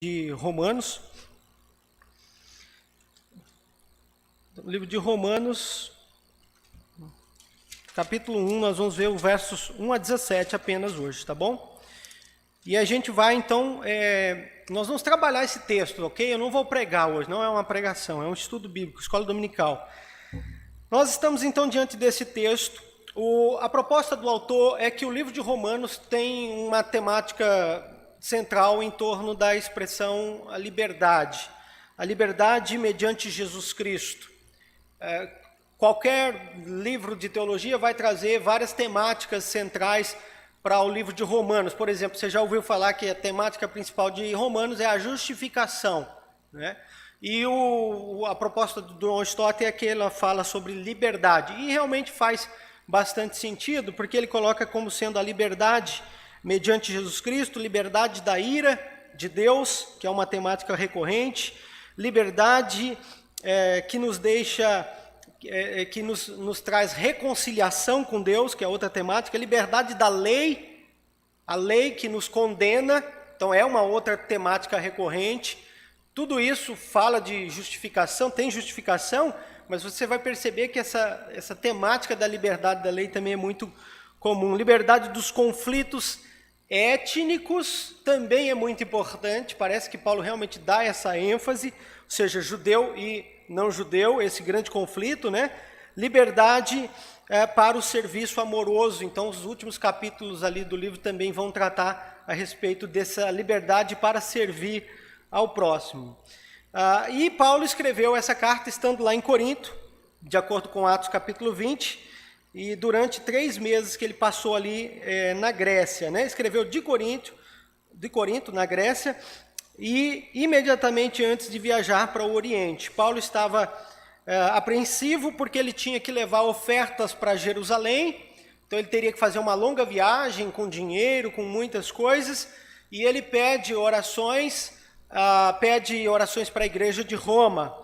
de Romanos. No livro de Romanos, capítulo 1, nós vamos ver os versos 1 a 17 apenas hoje, tá bom? E a gente vai, então, nós vamos trabalhar esse texto, ok? Eu não vou pregar hoje, não é uma pregação, é um estudo bíblico, escola dominical. Nós estamos, então, diante desse texto. A proposta do autor é que o livro de Romanos tem uma temática central em torno da expressão a liberdade mediante Jesus Cristo. Qualquer livro de teologia vai trazer várias temáticas centrais para o livro de Romanos. Por exemplo, você já ouviu falar que a temática principal de Romanos é a justificação, né? E a proposta do John Stott é que ela fala sobre liberdade, e realmente faz bastante sentido, porque ele coloca como sendo a liberdade mediante Jesus Cristo, liberdade da ira de Deus, que é uma temática recorrente, liberdade que nos deixa, que nos traz reconciliação com Deus, que é outra temática, liberdade da lei, a lei que nos condena, então é uma outra temática recorrente. Tudo isso fala de justificação, tem justificação, mas você vai perceber que essa temática da liberdade da lei também é muito comum. Liberdade dos conflitos étnicos também é muito importante, parece que Paulo realmente dá essa ênfase, ou seja, judeu e não judeu, esse grande conflito, né? Liberdade para o serviço amoroso, então os últimos capítulos ali do livro também vão tratar a respeito dessa liberdade para servir ao próximo. E Paulo escreveu essa carta estando lá em Corinto, de acordo com Atos capítulo 20, e durante 3 meses que ele passou ali na Grécia, né? Escreveu de Corinto, na Grécia, e imediatamente antes de viajar para o Oriente. Paulo estava apreensivo porque ele tinha que levar ofertas para Jerusalém, então ele teria que fazer uma longa viagem com dinheiro, com muitas coisas, e ele pede orações para a igreja de Roma.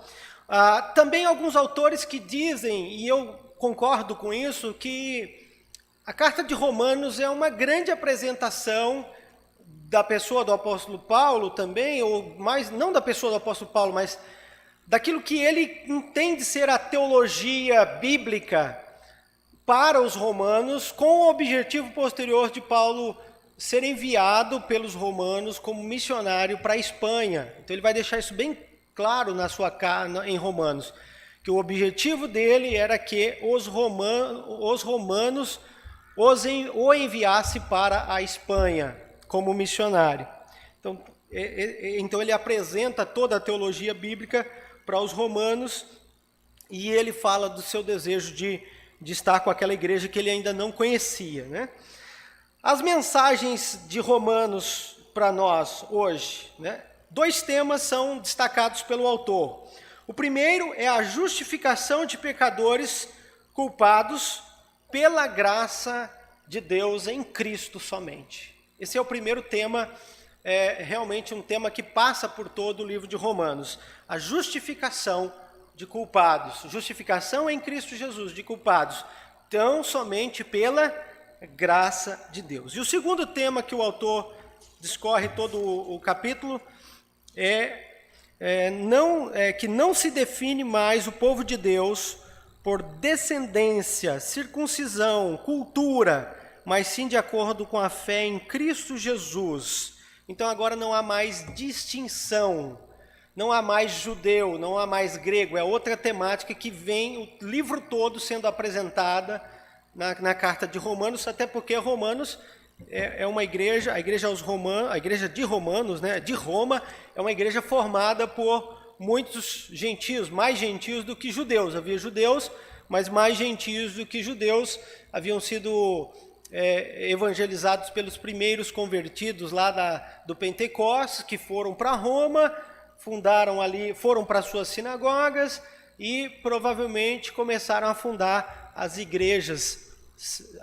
Também alguns autores que dizem, e eu concordo com isso, que a carta de Romanos é uma grande apresentação da pessoa do apóstolo Paulo também, ou mais, não da pessoa do apóstolo Paulo, mas daquilo que ele entende ser a teologia bíblica para os romanos, com o objetivo posterior de Paulo ser enviado pelos romanos como missionário para a Espanha. Então ele vai deixar isso bem claro em Romanos, que o objetivo dele era que os romanos o enviasse para a Espanha como missionário. Então ele apresenta toda a teologia bíblica para os romanos e ele fala do seu desejo de estar com aquela igreja que ele ainda não conhecia, né? As mensagens de Romanos para nós hoje, né? 2 temas são destacados pelo autor. O primeiro é a justificação de pecadores culpados pela graça de Deus em Cristo somente. Esse é o primeiro tema, realmente um tema que passa por todo o livro de Romanos. A justificação de culpados, justificação em Cristo Jesus de culpados, tão somente pela graça de Deus. E o segundo tema que o autor discorre todo o capítulo que não se define mais o povo de Deus por descendência, circuncisão, cultura, mas sim de acordo com a fé em Cristo Jesus. Então agora não há mais distinção, não há mais judeu, não há mais grego, é outra temática que vem o livro todo sendo apresentada na carta de Romanos, até porque Romanos é uma igreja, a igreja de Romanos, né, de Roma, é uma igreja formada por muitos gentios, mais gentios do que judeus. Havia judeus, mas mais gentios do que judeus haviam sido evangelizados pelos primeiros convertidos lá do Pentecostes, que foram para Roma, fundaram ali, foram para suas sinagogas e provavelmente começaram a fundar as igrejas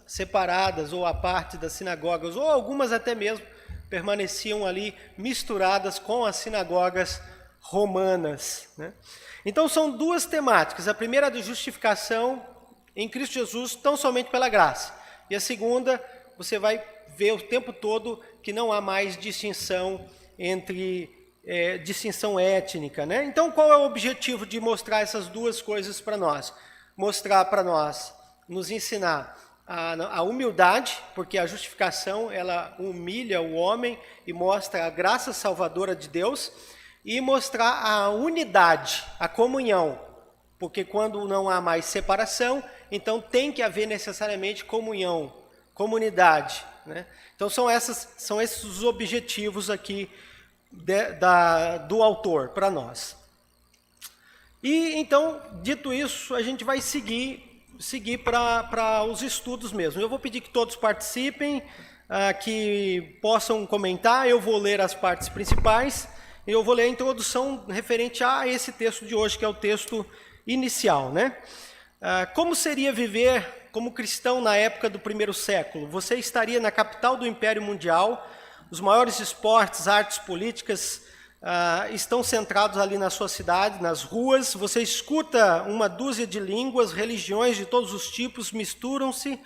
separadas ou à parte das sinagogas, ou algumas até mesmo permaneciam ali misturadas com as sinagogas romanas, né? Então são 2 temáticas, a primeira é de justificação em Cristo Jesus tão somente pela graça, e a segunda você vai ver o tempo todo que não há mais distinção entre distinção étnica, né? Então, qual é o objetivo de mostrar essas duas coisas para nós? Mostrar para nós, nos ensinar a humildade, porque a justificação, ela humilha o homem e mostra a graça salvadora de Deus, e mostrar a unidade, a comunhão, porque quando não há mais separação, então tem que haver necessariamente comunhão, comunidade, né? Então são esses os objetivos aqui do autor para nós. E então, dito isso, a gente vai seguir para os estudos mesmo. Eu vou pedir que todos participem, que possam comentar. Eu vou ler as partes principais e eu vou ler a introdução referente a esse texto de hoje, que é o texto inicial, né? Como seria viver como cristão na época do primeiro século? Você estaria na capital do Império Mundial, os maiores esportes, artes políticas estão centrados ali na sua cidade, nas ruas. Você escuta uma dúzia de línguas, religiões de todos os tipos misturam-se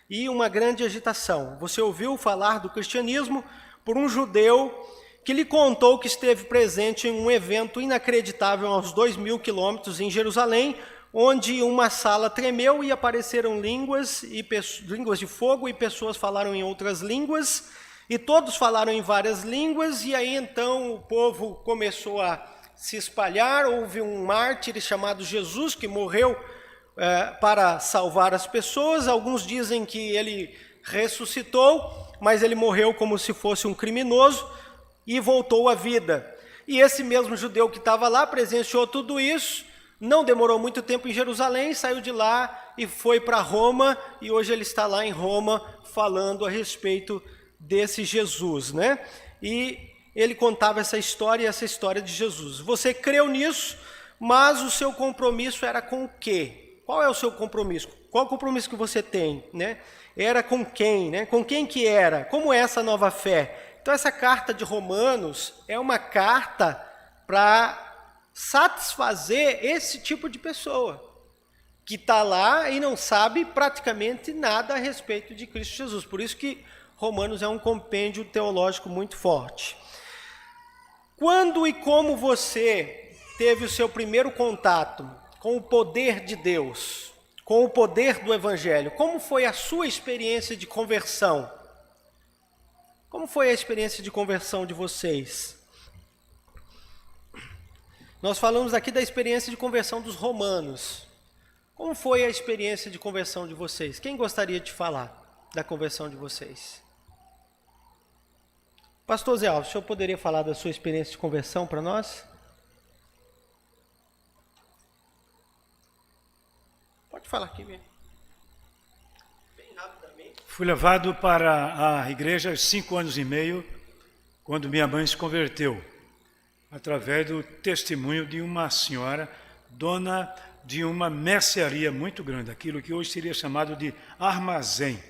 e uma grande agitação. Você ouviu falar do cristianismo por um judeu que lhe contou que esteve presente em um evento inacreditável aos 2.000 quilômetros em Jerusalém, onde uma sala tremeu e apareceram línguas de fogo e pessoas falaram em outras línguas, e todos falaram em várias línguas, e aí então o povo começou a se espalhar. Houve um mártir chamado Jesus que morreu para salvar as pessoas. Alguns dizem que ele ressuscitou, mas ele morreu como se fosse um criminoso e voltou à vida. E esse mesmo judeu que estava lá presenciou tudo isso. Não demorou muito tempo em Jerusalém, saiu de lá e foi para Roma, e hoje ele está lá em Roma falando a respeito desse Jesus, né? E ele contava essa história de Jesus. Você creu nisso, mas o seu compromisso era com o quê? Qual é o seu compromisso? Qual o compromisso que você tem, né? Era com quem, né? Com quem que era? Como é essa nova fé? Então essa carta de Romanos é uma carta para satisfazer esse tipo de pessoa que está lá e não sabe praticamente nada a respeito de Cristo Jesus. Por isso que Romanos é um compêndio teológico muito forte. Quando e como você teve o seu primeiro contato com o poder de Deus, com o poder do Evangelho? Como foi a sua experiência de conversão? Como foi a experiência de conversão de vocês? Nós falamos aqui da experiência de conversão dos romanos. Como foi a experiência de conversão de vocês? Quem gostaria de falar da conversão de vocês? Pastor Zé Alves, o senhor poderia falar da sua experiência de conversão para nós? Pode falar aqui, bem rapidamente. Fui levado para a igreja aos 5 anos e meio, quando minha mãe se converteu, através do testemunho de uma senhora, dona de uma mercearia muito grande, aquilo que hoje seria chamado de armazém.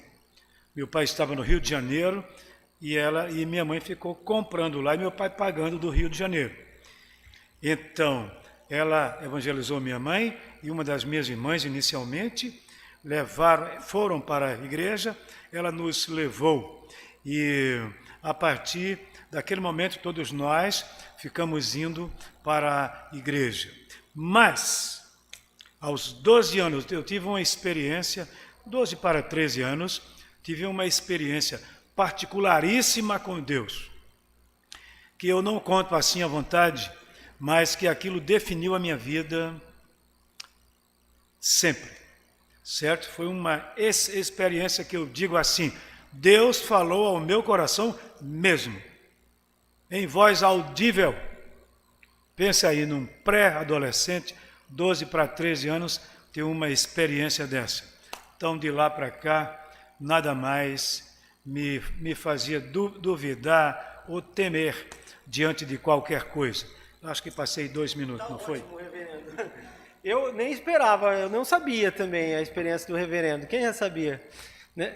Meu pai estava no Rio de Janeiro e minha mãe ficou comprando lá e meu pai pagando do Rio de Janeiro. Então, ela evangelizou minha mãe e uma das minhas irmãs inicialmente, foram para a igreja, ela nos levou e a partir daquele momento todos nós ficamos indo para a igreja. Mas, aos 12 anos, eu tive uma experiência, 12 para 13 anos, tive uma experiência particularíssima com Deus, que eu não conto assim à vontade, mas que aquilo definiu a minha vida sempre, certo? Foi uma experiência que eu digo assim, Deus falou ao meu coração mesmo, em voz audível. Pense aí, num pré-adolescente, 12 para 13 anos, ter uma experiência dessa. Então, de lá para cá, nada mais me fazia duvidar ou temer diante de qualquer coisa. Acho que passei 2 minutos, não foi? Reverendo. Eu nem esperava, eu não sabia também a experiência do reverendo. Quem já sabia?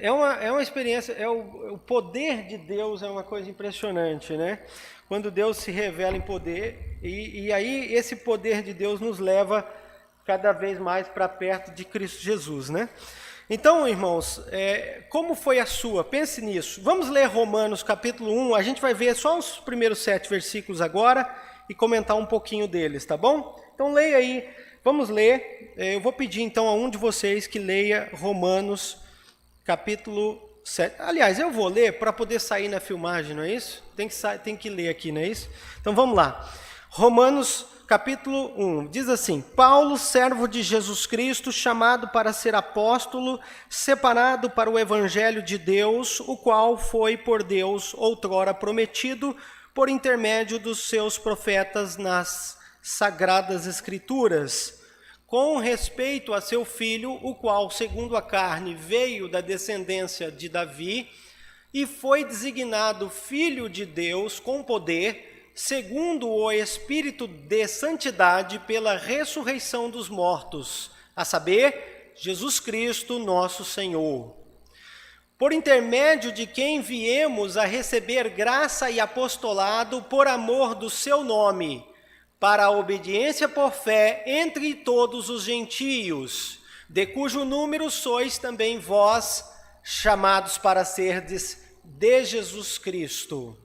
É uma experiência, o poder de Deus é uma coisa impressionante, né? Quando Deus se revela em poder, e aí esse poder de Deus nos leva cada vez mais para perto de Cristo Jesus, né? Então, irmãos, como foi a sua? Pense nisso. Vamos ler Romanos capítulo 1, a gente vai ver só os primeiros 7 versículos agora e comentar um pouquinho deles, tá bom? Então leia aí, vamos ler. Eu vou pedir então a um de vocês que leia Romanos capítulo 7. Aliás, eu vou ler para poder sair na filmagem, não é isso? Tem que ler aqui, não é isso? Então vamos lá. Romanos capítulo 1, diz assim: Paulo, servo de Jesus Cristo, chamado para ser apóstolo, separado para o evangelho de Deus, o qual foi por Deus outrora prometido por intermédio dos seus profetas nas sagradas escrituras, com respeito a seu filho, o qual, segundo a carne, veio da descendência de Davi e foi designado filho de Deus com poder, segundo o Espírito de santidade, pela ressurreição dos mortos, a saber, Jesus Cristo, nosso Senhor. Por intermédio de quem viemos a receber graça e apostolado por amor do seu nome, para a obediência por fé entre todos os gentios, de cujo número sois também vós, chamados para serdes de Jesus Cristo.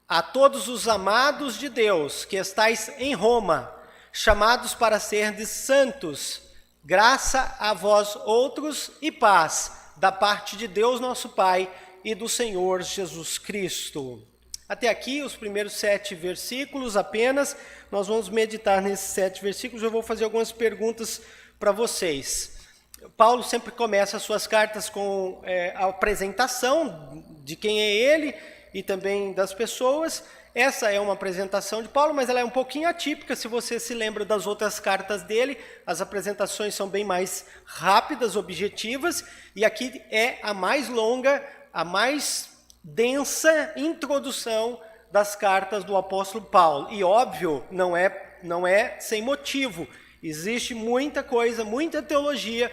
A todos os amados de Deus que estáis em Roma, chamados para serdes santos, graça a vós outros e paz, da parte de Deus nosso Pai e do Senhor Jesus Cristo. Até aqui, os primeiros 7 versículos apenas. Nós vamos meditar nesses 7 versículos. Eu vou fazer algumas perguntas para vocês. Paulo sempre começa as suas cartas com a apresentação de quem é ele e também das pessoas. Essa é uma apresentação de Paulo, mas ela é um pouquinho atípica. Se você se lembra das outras cartas dele, as apresentações são bem mais rápidas, objetivas, e aqui é a mais longa, a mais densa introdução das cartas do apóstolo Paulo. E óbvio, não é sem motivo. Existe muita coisa, muita teologia,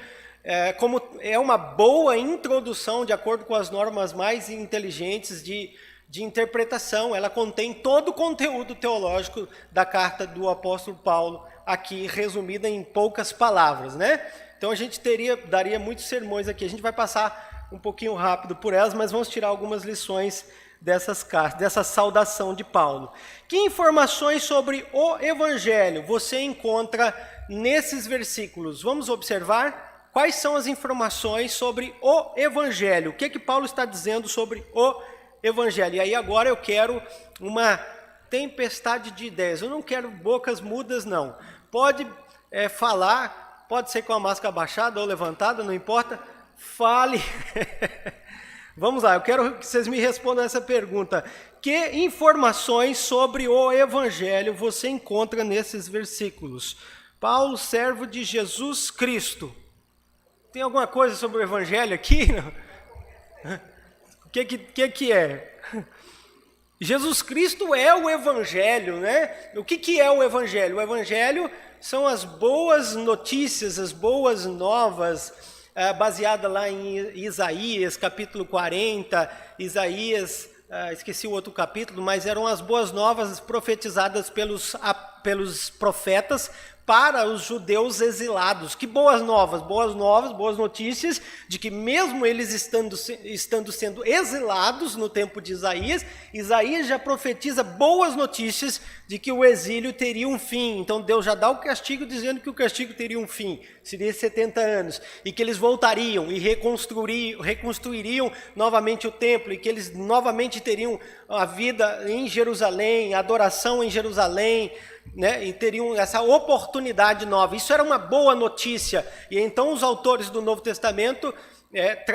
como é uma boa introdução, de acordo com as normas mais inteligentes de interpretação. Ela contém todo o conteúdo teológico da carta do apóstolo Paulo, aqui resumida em poucas palavras, né? Então a gente daria muitos sermões aqui. A gente vai passar um pouquinho rápido por elas, mas vamos tirar algumas lições dessas cartas, dessa saudação de Paulo. Que informações sobre o Evangelho você encontra nesses versículos? Vamos observar quais são as informações sobre o Evangelho. O que Paulo está dizendo sobre o Evangelho? E aí agora eu quero uma tempestade de ideias. Eu não quero bocas mudas, não. Pode falar, pode ser com a máscara abaixada ou levantada, não importa. Fale. Vamos lá, eu quero que vocês me respondam essa pergunta. Que informações sobre o Evangelho você encontra nesses versículos? Paulo, servo de Jesus Cristo. Tem alguma coisa sobre o Evangelho aqui? O que é? Jesus Cristo é o Evangelho, né? O que é o Evangelho? O Evangelho são as boas notícias, as boas novas, baseada lá em Isaías, capítulo 40, Isaías, esqueci o outro capítulo, mas eram as boas novas profetizadas pelos profetas para os judeus exilados. Que boas novas, boas notícias, de que mesmo eles estando sendo exilados no tempo de Isaías, Isaías já profetiza boas notícias de que o exílio teria um fim. Então Deus já dá o castigo, dizendo que o castigo teria um fim, seria 70 anos, e que eles voltariam e reconstruiriam novamente o templo, e que eles novamente teriam a vida em Jerusalém, a adoração em Jerusalém, né, e teriam essa oportunidade nova. Isso era uma boa notícia. E então os autores do Novo Testamento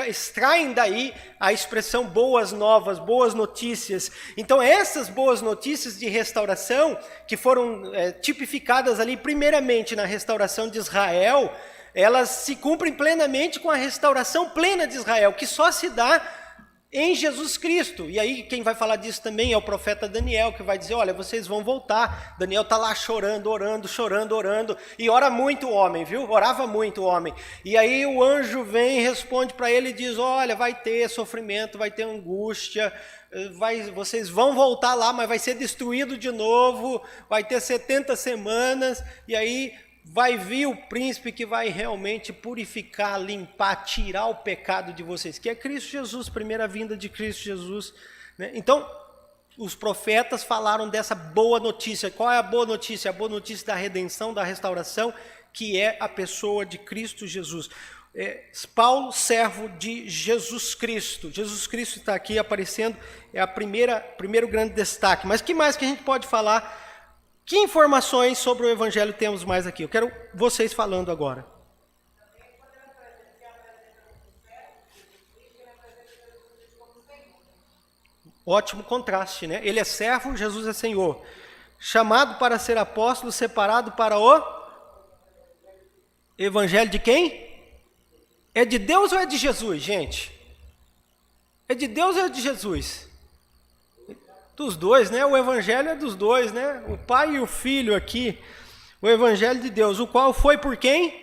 extraem daí a expressão boas novas, boas notícias. Então essas boas notícias de restauração, que foram tipificadas ali primeiramente na restauração de Israel, elas se cumprem plenamente com a restauração plena de Israel, que só se dá em Jesus Cristo. E aí quem vai falar disso também é o profeta Daniel, que vai dizer, olha, vocês vão voltar. Daniel está lá chorando, orando, e ora muito o homem, viu? Orava muito o homem. E aí o anjo vem e responde para ele e diz, olha, vai ter sofrimento, vai ter angústia, vocês vão voltar lá, mas vai ser destruído de novo, vai ter 70 semanas, e aí vai vir o príncipe que vai realmente purificar, limpar, tirar o pecado de vocês, que é Cristo Jesus, primeira vinda de Cristo Jesus, né? Então, os profetas falaram dessa boa notícia. Qual é a boa notícia? A boa notícia da redenção, da restauração, que é a pessoa de Cristo Jesus. Paulo, servo de Jesus Cristo. Jesus Cristo está aqui aparecendo, é a primeiro grande destaque. Mas que mais que a gente pode falar? Que informações sobre o Evangelho temos mais aqui? Eu quero vocês falando agora. Ótimo contraste, né? Ele é servo, Jesus é Senhor. Chamado para ser apóstolo, separado para o Evangelho de quem? É de Deus ou é de Jesus, gente? É de Deus ou é de Jesus? Dos dois, né? O Evangelho é dos dois, né? O Pai e o Filho aqui. O Evangelho de Deus, o qual foi por quem?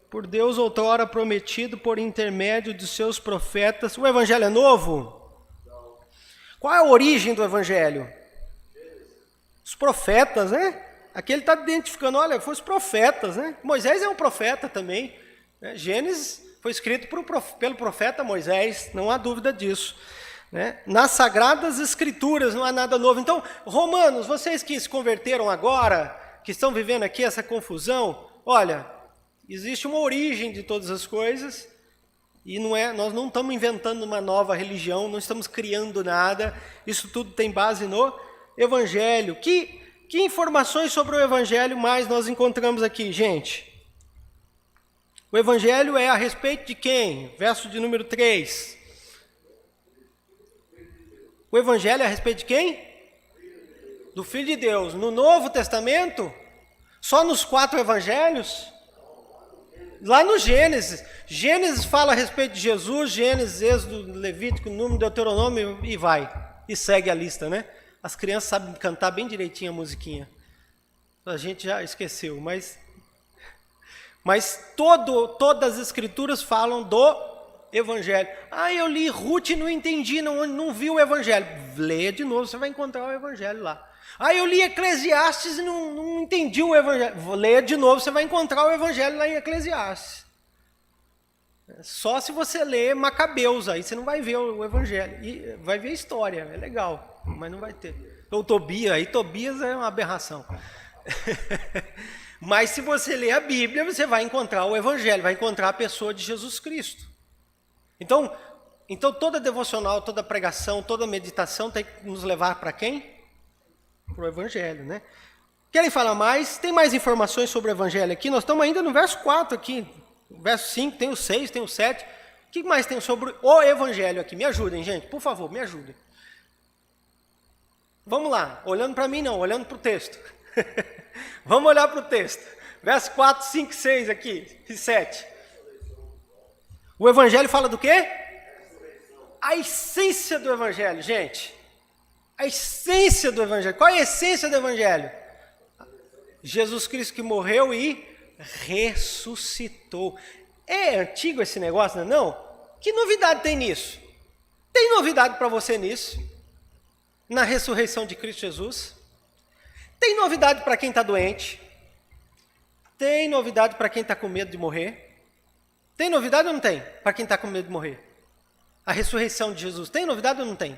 Por Deus outrora prometido por intermédio de seus profetas. O Evangelho é novo? Qual é a origem do Evangelho? Os profetas, né? Aqui ele está identificando, olha, foi os profetas, né? Moisés é um profeta também, né? Gênesis foi escrito pelo profeta Moisés, não há dúvida disso, né? Nas Sagradas Escrituras não há nada novo. Então, Romanos, vocês que se converteram agora, que estão vivendo aqui essa confusão, olha, existe uma origem de todas as coisas. E nós não estamos inventando uma nova religião, não estamos criando nada, isso tudo tem base no Evangelho. Que informações sobre o Evangelho mais nós encontramos aqui, gente? O Evangelho é a respeito de quem? Verso de número 3. O Evangelho é a respeito de quem? Do Filho de Deus. No Novo Testamento, só nos 4 Evangelhos? Lá no Gênesis. Gênesis fala a respeito de Jesus, Gênesis, Êxodo, Levítico, Número, Deuteronômio e vai. E segue a lista, né? As crianças sabem cantar bem direitinho a musiquinha. A gente já esqueceu, mas todas as escrituras falam do Evangelho. Ah, eu li Ruth e não entendi, não vi o Evangelho. Leia de novo, você vai encontrar o Evangelho lá. Ah, eu li Eclesiastes e não entendi o Evangelho. Leia de novo, você vai encontrar o Evangelho lá em Eclesiastes. Só se você ler Macabeus, aí você não vai ver o Evangelho. E vai ver a história, é legal, mas não vai ter. Ou Tobias é uma aberração. Mas se você ler a Bíblia, você vai encontrar o Evangelho, vai encontrar a pessoa de Jesus Cristo. Então toda devocional, toda pregação, toda meditação tem que nos levar para quem? Para o Evangelho, né? Querem falar mais? Tem mais informações sobre o Evangelho aqui? Nós estamos ainda no verso 4 aqui. Verso 5, tem o 6, tem o 7. O que mais tem sobre o Evangelho aqui? Me ajudem, gente, por favor, me ajudem. Vamos lá, olhando para mim não, olhando para o texto. Vamos olhar para o texto. Verso 4, 5, 6 aqui, e 7. O Evangelho fala do quê? A essência do Evangelho, gente. A essência do Evangelho. Qual é a essência do Evangelho? Jesus Cristo que morreu e ressuscitou. É antigo esse negócio, não? Que novidade tem nisso? Tem novidade para você nisso? Na ressurreição de Cristo Jesus? Tem novidade para quem está doente? Tem novidade para quem está com medo de morrer? Tem novidade ou não tem? Para quem está com medo de morrer? A ressurreição de Jesus, tem novidade ou não tem?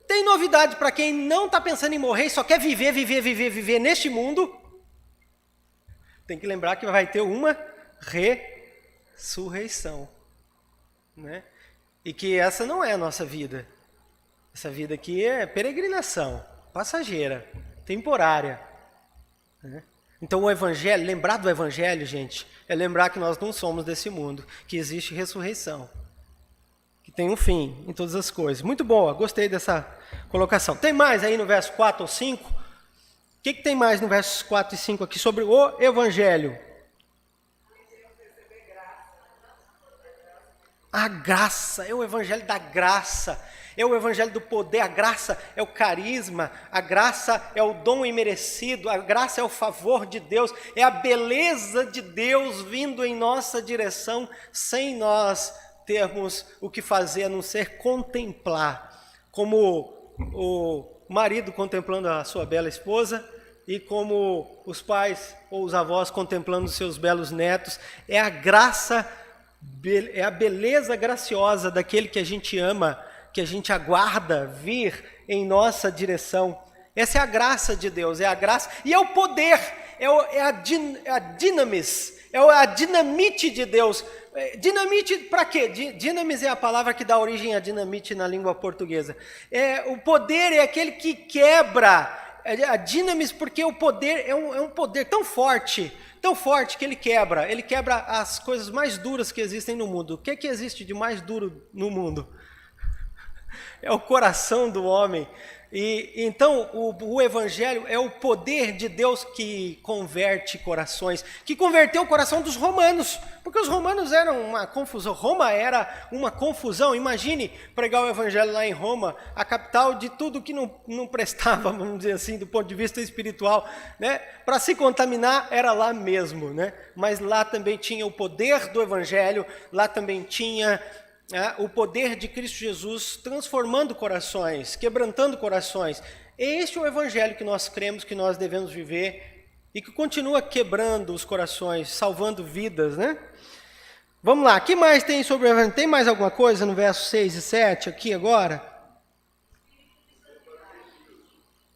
Tem novidade para quem não está pensando em morrer e só quer viver neste mundo? Tem que lembrar que vai ter uma ressurreição, né? E que essa não é a nossa vida. Essa vida aqui é peregrinação, passageira, temporária, né? Então o Evangelho, lembrar do Evangelho, gente, é lembrar que nós não somos desse mundo, que existe ressurreição, que tem um fim em todas as coisas. Muito boa, gostei dessa colocação. Tem mais aí no verso 4 ou 5? O que tem mais no versos 4 e 5 aqui sobre o Evangelho? A graça, é o Evangelho da graça, é o Evangelho do poder. A graça é o carisma, a graça é o dom imerecido, a graça é o favor de Deus, é a beleza de Deus vindo em nossa direção, sem nós termos o que fazer a não ser contemplar, como o marido contemplando a sua bela esposa, e como os pais ou os avós contemplando seus belos netos, é a graça, é a beleza graciosa daquele que a gente ama, que a gente aguarda vir em nossa direção. Essa é a graça de Deus, é a graça, e é o poder, é a dinamis, é a dinamite de Deus. Dinamite para quê? Dinamis é a palavra que dá origem a dinamite na língua portuguesa. O poder é aquele que quebra, a dinamis, porque o poder é um poder tão forte que ele quebra as coisas mais duras que existem no mundo. O que é que existe de mais duro no mundo? É o coração do homem. E então o evangelho é o poder de Deus que converte corações, que converteu o coração dos romanos, porque os romanos eram uma confusão. Roma era uma confusão. Imagine pregar o evangelho lá em Roma, a capital de tudo que não prestava, vamos dizer assim, do ponto de vista espiritual, né? Para se contaminar era lá mesmo, né? Mas lá também tinha o poder do evangelho, lá também tinha o poder de Cristo Jesus transformando corações, quebrantando corações. Este é o evangelho que nós cremos que nós devemos viver e que continua quebrando os corações, salvando vidas, né? Vamos lá, o que mais tem sobre o evangelho? Tem mais alguma coisa no verso 6 e 7 aqui agora?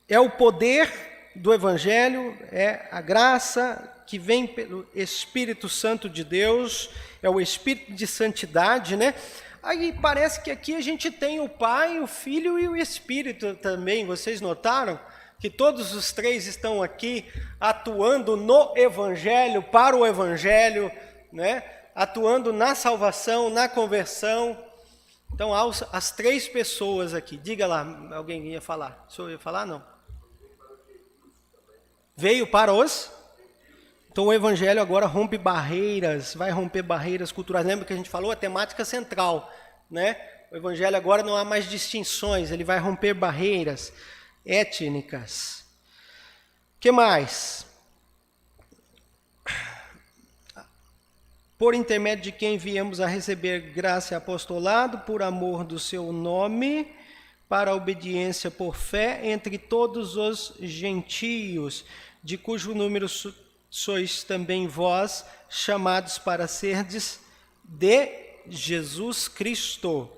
É o poder do evangelho, é a graça que vem pelo Espírito Santo de Deus, é o Espírito de santidade, né? Aí parece que aqui a gente tem o Pai, o Filho e o Espírito também. Vocês notaram que todos os três estão aqui atuando no Evangelho, para o Evangelho, né? Atuando na salvação, na conversão. Então, as três pessoas aqui. Diga lá, alguém ia falar. O senhor ia falar? Não. Veio para os... Então o evangelho agora rompe barreiras, vai romper barreiras culturais. Lembra que a gente falou a temática central, né? O evangelho agora não há mais distinções, ele vai romper barreiras étnicas. O que mais? Por intermédio de quem viemos a receber graça e apostolado, por amor do seu nome, para a obediência por fé entre todos os gentios, de cujo número sois também vós, chamados para serdes de Jesus Cristo.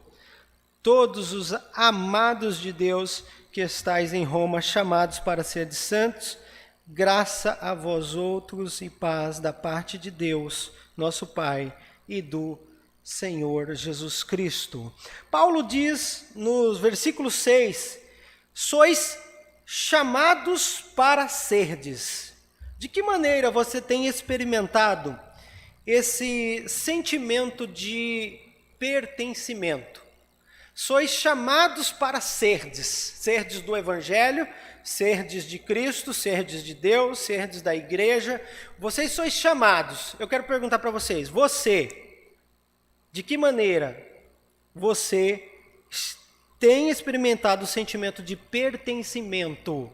Todos os amados de Deus que estáis em Roma, chamados para serdes santos, graça a vós outros e paz da parte de Deus, nosso Pai, e do Senhor Jesus Cristo. Paulo diz no versículo 6, sois chamados para serdes. De que maneira você tem experimentado esse sentimento de pertencimento? Sois chamados para serdes do Evangelho, serdes de Cristo, serdes de Deus, serdes da igreja. Vocês sois chamados. Eu quero perguntar para vocês, de que maneira você tem experimentado o sentimento de pertencimento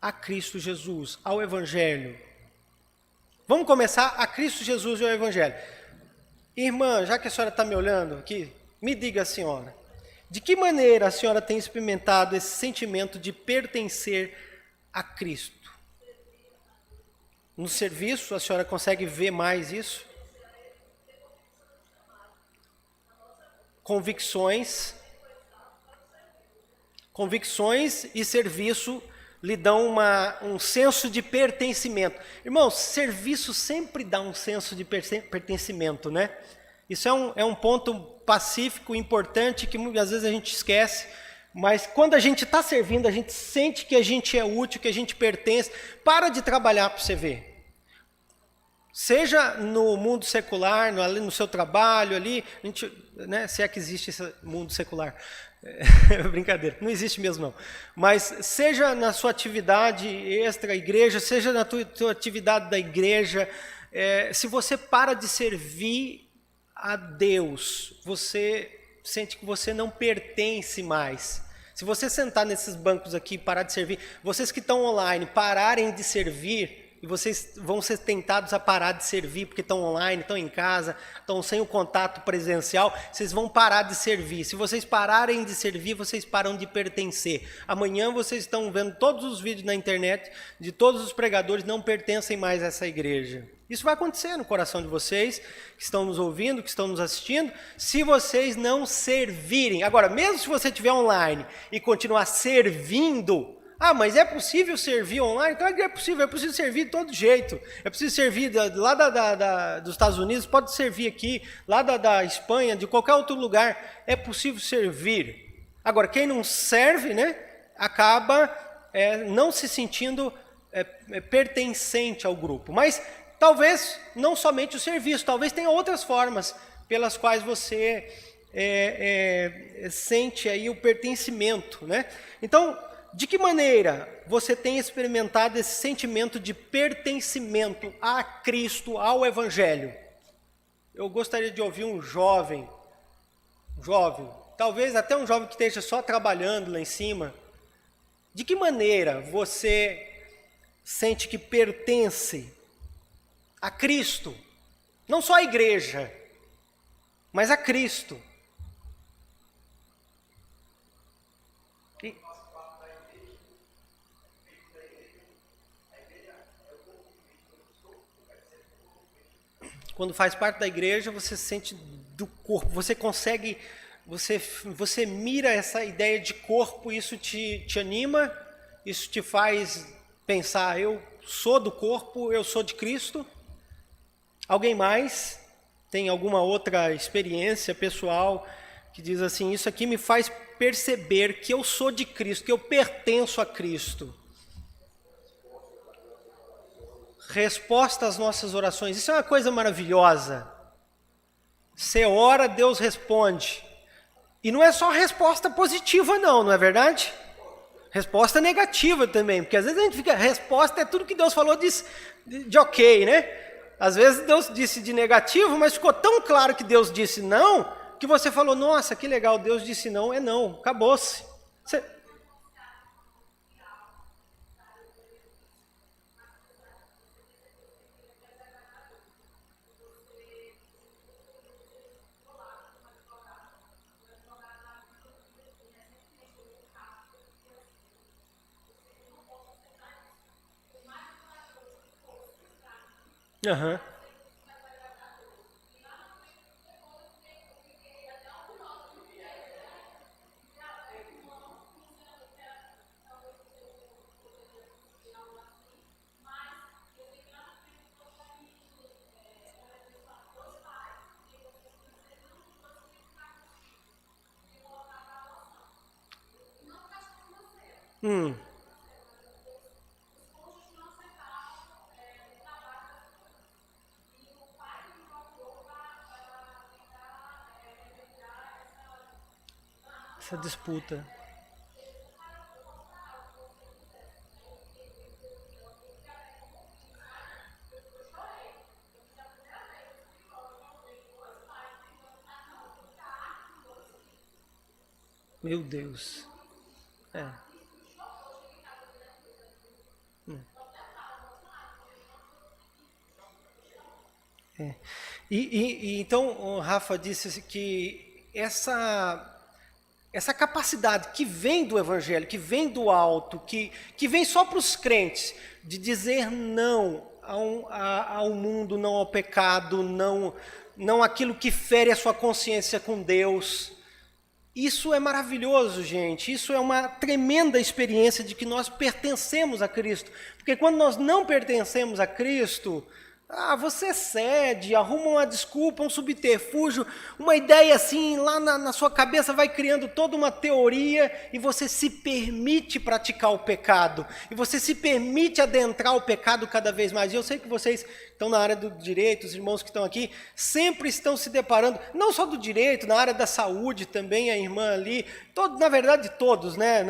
a Cristo Jesus, ao Evangelho? Vamos começar a Cristo Jesus e ao Evangelho. Irmã, já que a senhora está me olhando aqui, me diga, senhora, de que maneira a senhora tem experimentado esse sentimento de pertencer a Cristo? No serviço, a senhora consegue ver mais isso? Convicções e serviço lhe dão um senso de pertencimento. Irmãos, serviço sempre dá um senso de pertencimento, né? Isso é um ponto pacífico, importante, que muitas vezes a gente esquece, mas quando a gente está servindo, a gente sente que a gente é útil, que a gente pertence. Para de trabalhar para você ver. Seja no mundo secular, ali no seu trabalho, ali, né, se é que existe esse mundo secular. Brincadeira, não existe mesmo não. Mas seja na sua atividade extra-igreja, seja na tua atividade da igreja, se você para de servir a Deus, você sente que você não pertence mais. Se você sentar nesses bancos aqui e parar de servir, vocês que estão online, pararem de servir, e vocês vão ser tentados a parar de servir porque estão online, estão em casa, estão sem o contato presencial, vocês vão parar de servir. Se vocês pararem de servir, vocês param de pertencer. Amanhã vocês estão vendo todos os vídeos na internet de todos os pregadores não pertencem mais a essa igreja. Isso vai acontecer no coração de vocês que estão nos ouvindo, que estão nos assistindo, se vocês não servirem. Agora, mesmo se você estiver online e continuar servindo, mas é possível servir online? Claro que é possível servir de todo jeito. É possível servir lá dos Estados Unidos, pode servir aqui, lá da Espanha, de qualquer outro lugar. É possível servir. Agora, quem não serve, né, acaba não se sentindo pertencente ao grupo. Mas talvez não somente o serviço, talvez tenha outras formas pelas quais você sente aí o pertencimento, né? Então, de que maneira você tem experimentado esse sentimento de pertencimento a Cristo, ao Evangelho? Eu gostaria de ouvir um jovem, talvez até um jovem que esteja só trabalhando lá em cima. De que maneira você sente que pertence a Cristo? Não só à igreja, mas a Cristo. Quando faz parte da igreja, você sente do corpo, você consegue, você mira essa ideia de corpo, isso te anima, isso te faz pensar, eu sou do corpo, eu sou de Cristo. Alguém mais tem alguma outra experiência pessoal que diz assim, isso aqui me faz perceber que eu sou de Cristo, que eu pertenço a Cristo? Resposta às nossas orações. Isso é uma coisa maravilhosa. Você ora, Deus responde. E não é só resposta positiva não é verdade? Resposta negativa também, porque às vezes a gente fica, resposta é tudo que Deus falou de ok, né? Às vezes Deus disse de negativo, mas ficou tão claro que Deus disse não, que você falou, nossa, que legal, Deus disse não, é não, acabou-se. Aham. Essa disputa. Meu Deus. E então o Rafa disse que essa capacidade que vem do Evangelho, que vem do alto, que vem só para os crentes, de dizer não ao mundo, não ao pecado, não aquilo que fere a sua consciência com Deus. Isso é maravilhoso, gente. Isso é uma tremenda experiência de que nós pertencemos a Cristo. Porque quando nós não pertencemos a Cristo, você cede, arruma uma desculpa, um subterfúgio, uma ideia assim, lá na sua cabeça vai criando toda uma teoria e você se permite praticar o pecado. E você se permite adentrar o pecado cada vez mais. E eu sei que vocês estão na área do direito, os irmãos que estão aqui, sempre estão se deparando, não só do direito, na área da saúde também, a irmã ali, na verdade todos, né?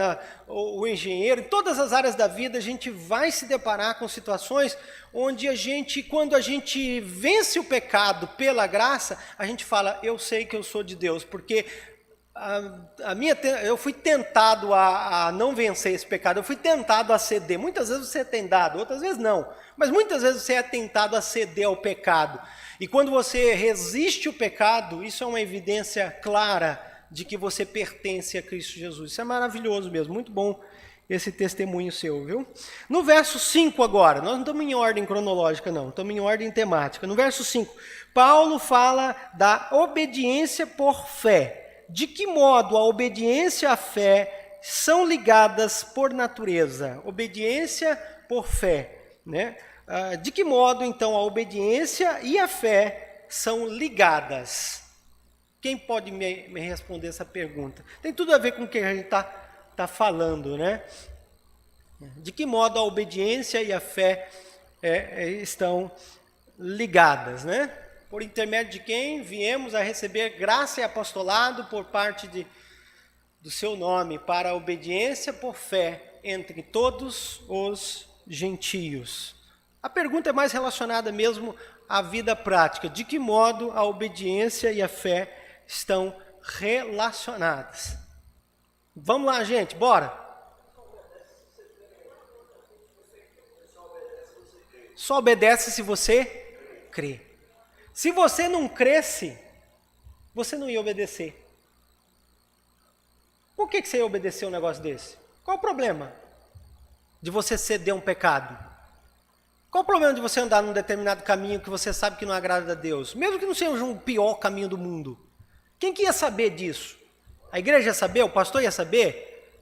O engenheiro, em todas as áreas da vida a gente vai se deparar com situações onde quando a gente vence o pecado pela graça, a gente fala, eu sei que eu sou de Deus, porque eu fui tentado a não vencer esse pecado, eu fui tentado a ceder. Muitas vezes você é tentado, outras vezes não. Mas muitas vezes você é tentado a ceder ao pecado. E quando você resiste o pecado, isso é uma evidência clara de que você pertence a Cristo Jesus. Isso é maravilhoso mesmo, muito bom esse testemunho seu, viu? No verso 5 agora, nós não estamos em ordem cronológica não, estamos em ordem temática. No verso 5, Paulo fala da obediência por fé. De que modo a obediência e a fé são ligadas por natureza? Obediência por fé, né? De que modo, então, a obediência e a fé são ligadas? Quem pode me responder essa pergunta? Tem tudo a ver com o que a gente está falando, né? De que modo a obediência e a fé estão ligadas, né? Por intermédio de quem viemos a receber graça e apostolado por parte do seu nome, para a obediência por fé entre todos os gentios. A pergunta é mais relacionada mesmo à vida prática. De que modo a obediência e a fé estão relacionadas? Vamos lá, gente, bora! Só obedece se você crê. Se você não cresce, você não ia obedecer. Por que você ia obedecer um negócio desse? Qual o problema de você ceder um pecado? Qual o problema de você andar num determinado caminho que você sabe que não agrada a Deus? Mesmo que não seja o pior caminho do mundo. Quem que ia saber disso? A igreja ia saber? O pastor ia saber?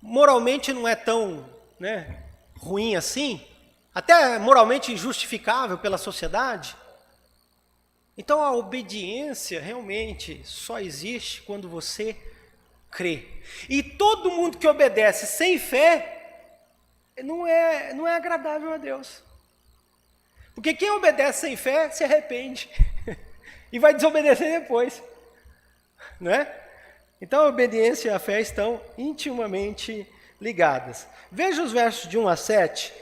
Moralmente não é tão, né, ruim assim. Até moralmente injustificável pela sociedade. Então a obediência realmente só existe quando você crê. E todo mundo que obedece sem fé não é agradável a Deus. Porque quem obedece sem fé se arrepende e vai desobedecer depois, né? Então a obediência e a fé estão intimamente ligadas. Veja os versos de 1 a 7.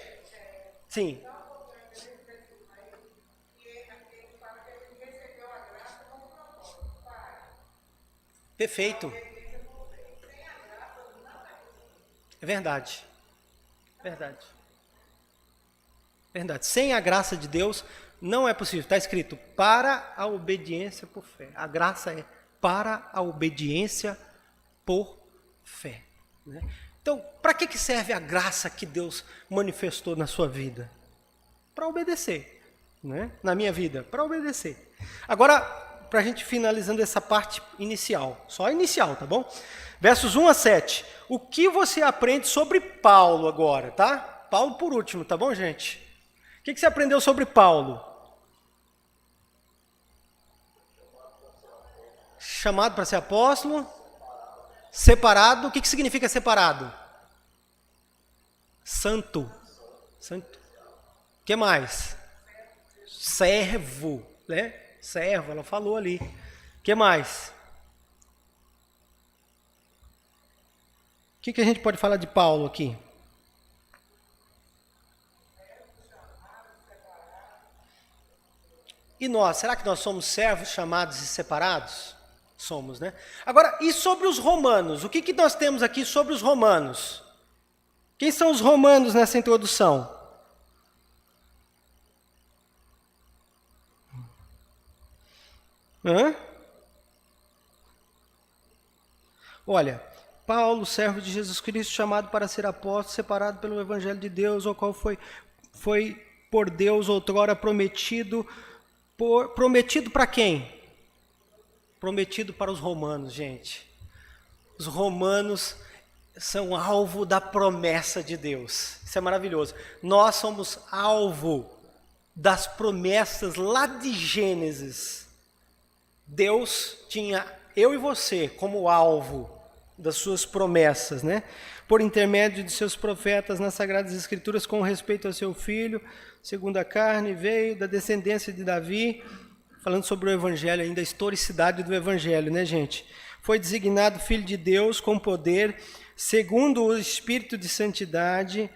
Sim. Perfeito. É verdade. Verdade. Verdade. Sem a graça de Deus não é possível. Está escrito, para a obediência por fé. A graça é para a obediência por fé, né? Então, para que serve a graça que Deus manifestou na sua vida? Para obedecer, né? Na minha vida, para obedecer. Agora, para a gente finalizando essa parte inicial, só inicial, tá bom? Versos 1 a 7. O que você aprende sobre Paulo agora, tá? Paulo por último, tá bom, gente? O que você aprendeu sobre Paulo? Chamado para ser apóstolo. Separado. O que significa separado? Santo. Santo. O que mais? Servo, né? Servo, ela falou ali. O que mais? O que a gente pode falar de Paulo aqui? E nós, será que nós somos servos chamados e separados? Somos, né? Agora, e sobre os romanos? O que nós temos aqui sobre os romanos? Quem são os romanos nessa introdução? Olha, Paulo, servo de Jesus Cristo, chamado para ser apóstolo, separado pelo Evangelho de Deus, ao qual foi por Deus outrora prometido. Prometido para quem? Prometido para os romanos, gente. Os romanos são alvo da promessa de Deus. Isso é maravilhoso. Nós somos alvo das promessas lá de Gênesis. Deus tinha eu e você como alvo das suas promessas, né? Por intermédio de seus profetas nas Sagradas Escrituras com respeito ao seu filho, segundo a carne, veio da descendência de Davi, falando sobre o Evangelho ainda, a historicidade do Evangelho, né, gente? Foi designado Filho de Deus com poder, segundo o Espírito de Santidade,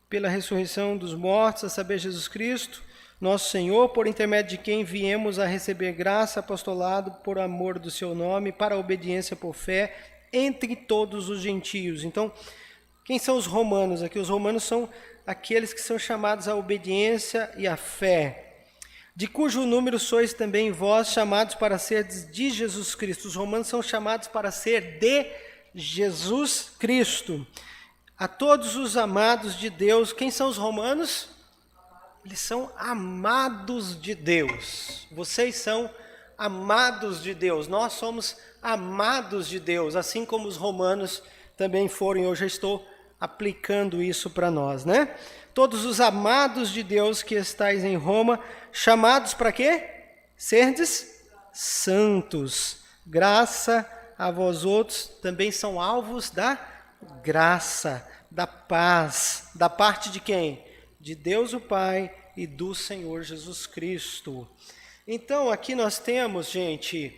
pela ressurreição dos mortos, a saber, Jesus Cristo, nosso Senhor, por intermédio de quem viemos a receber graça, apostolado por amor do seu nome, para a obediência por fé entre todos os gentios. Então, quem são os romanos aqui? Os romanos são aqueles que são chamados à obediência e à fé, de cujo número sois também vós chamados para ser de Jesus Cristo. Os romanos são chamados para ser de Jesus Cristo. A todos os amados de Deus, quem são os romanos? Eles são amados de Deus. Vocês são amados de Deus. Nós somos amados de Deus, assim como os romanos também foram. Eu já estou aplicando isso para nós, né? Todos os amados de Deus que estáis em Roma, chamados para quê? Serdes santos. Graça a vós outros, também são alvos da graça, da paz. Da parte de quem? De Deus o Pai e do Senhor Jesus Cristo. Então, aqui nós temos, gente,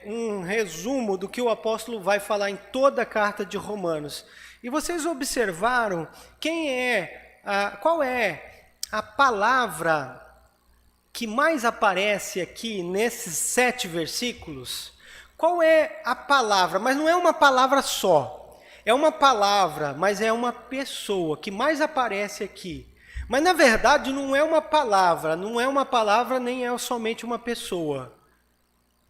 um resumo do que o apóstolo vai falar em toda a carta de Romanos. E vocês observaram qual é a palavra que mais aparece aqui nesses 7 versículos? Qual é a palavra? Mas não é uma palavra só. É uma palavra, mas é uma pessoa que mais aparece aqui. Mas na verdade não é uma palavra, nem é somente uma pessoa.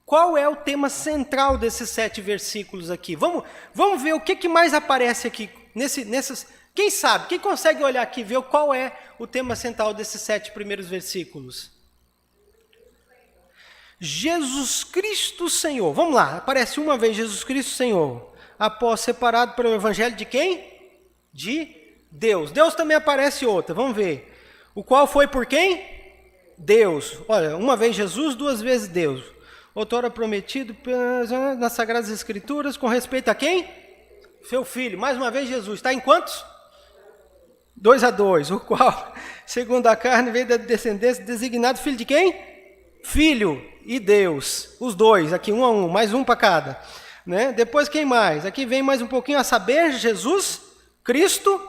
Qual é o tema central desses 7 versículos aqui? Vamos ver o que mais aparece aqui nesses. Quem sabe? Quem consegue olhar aqui e ver qual é o tema central desses 7 primeiros versículos? Jesus Cristo Senhor. Vamos lá, aparece uma vez Jesus Cristo Senhor. Após separado pelo evangelho de quem? De Deus. Deus também aparece outra, vamos ver. O qual foi por quem? Deus. Olha, uma vez Jesus, 2 vezes Deus. Outrora prometido nas Sagradas Escrituras, com respeito a quem? Seu filho. Mais uma vez Jesus. Está em quantos? 2 a 2. O qual, segundo a carne, veio da descendência, designado filho de quem? Filho e Deus. Os dois, aqui 1 a 1, mais um para cada. Né? Depois quem mais? Aqui vem mais um pouquinho a saber, Jesus, Cristo,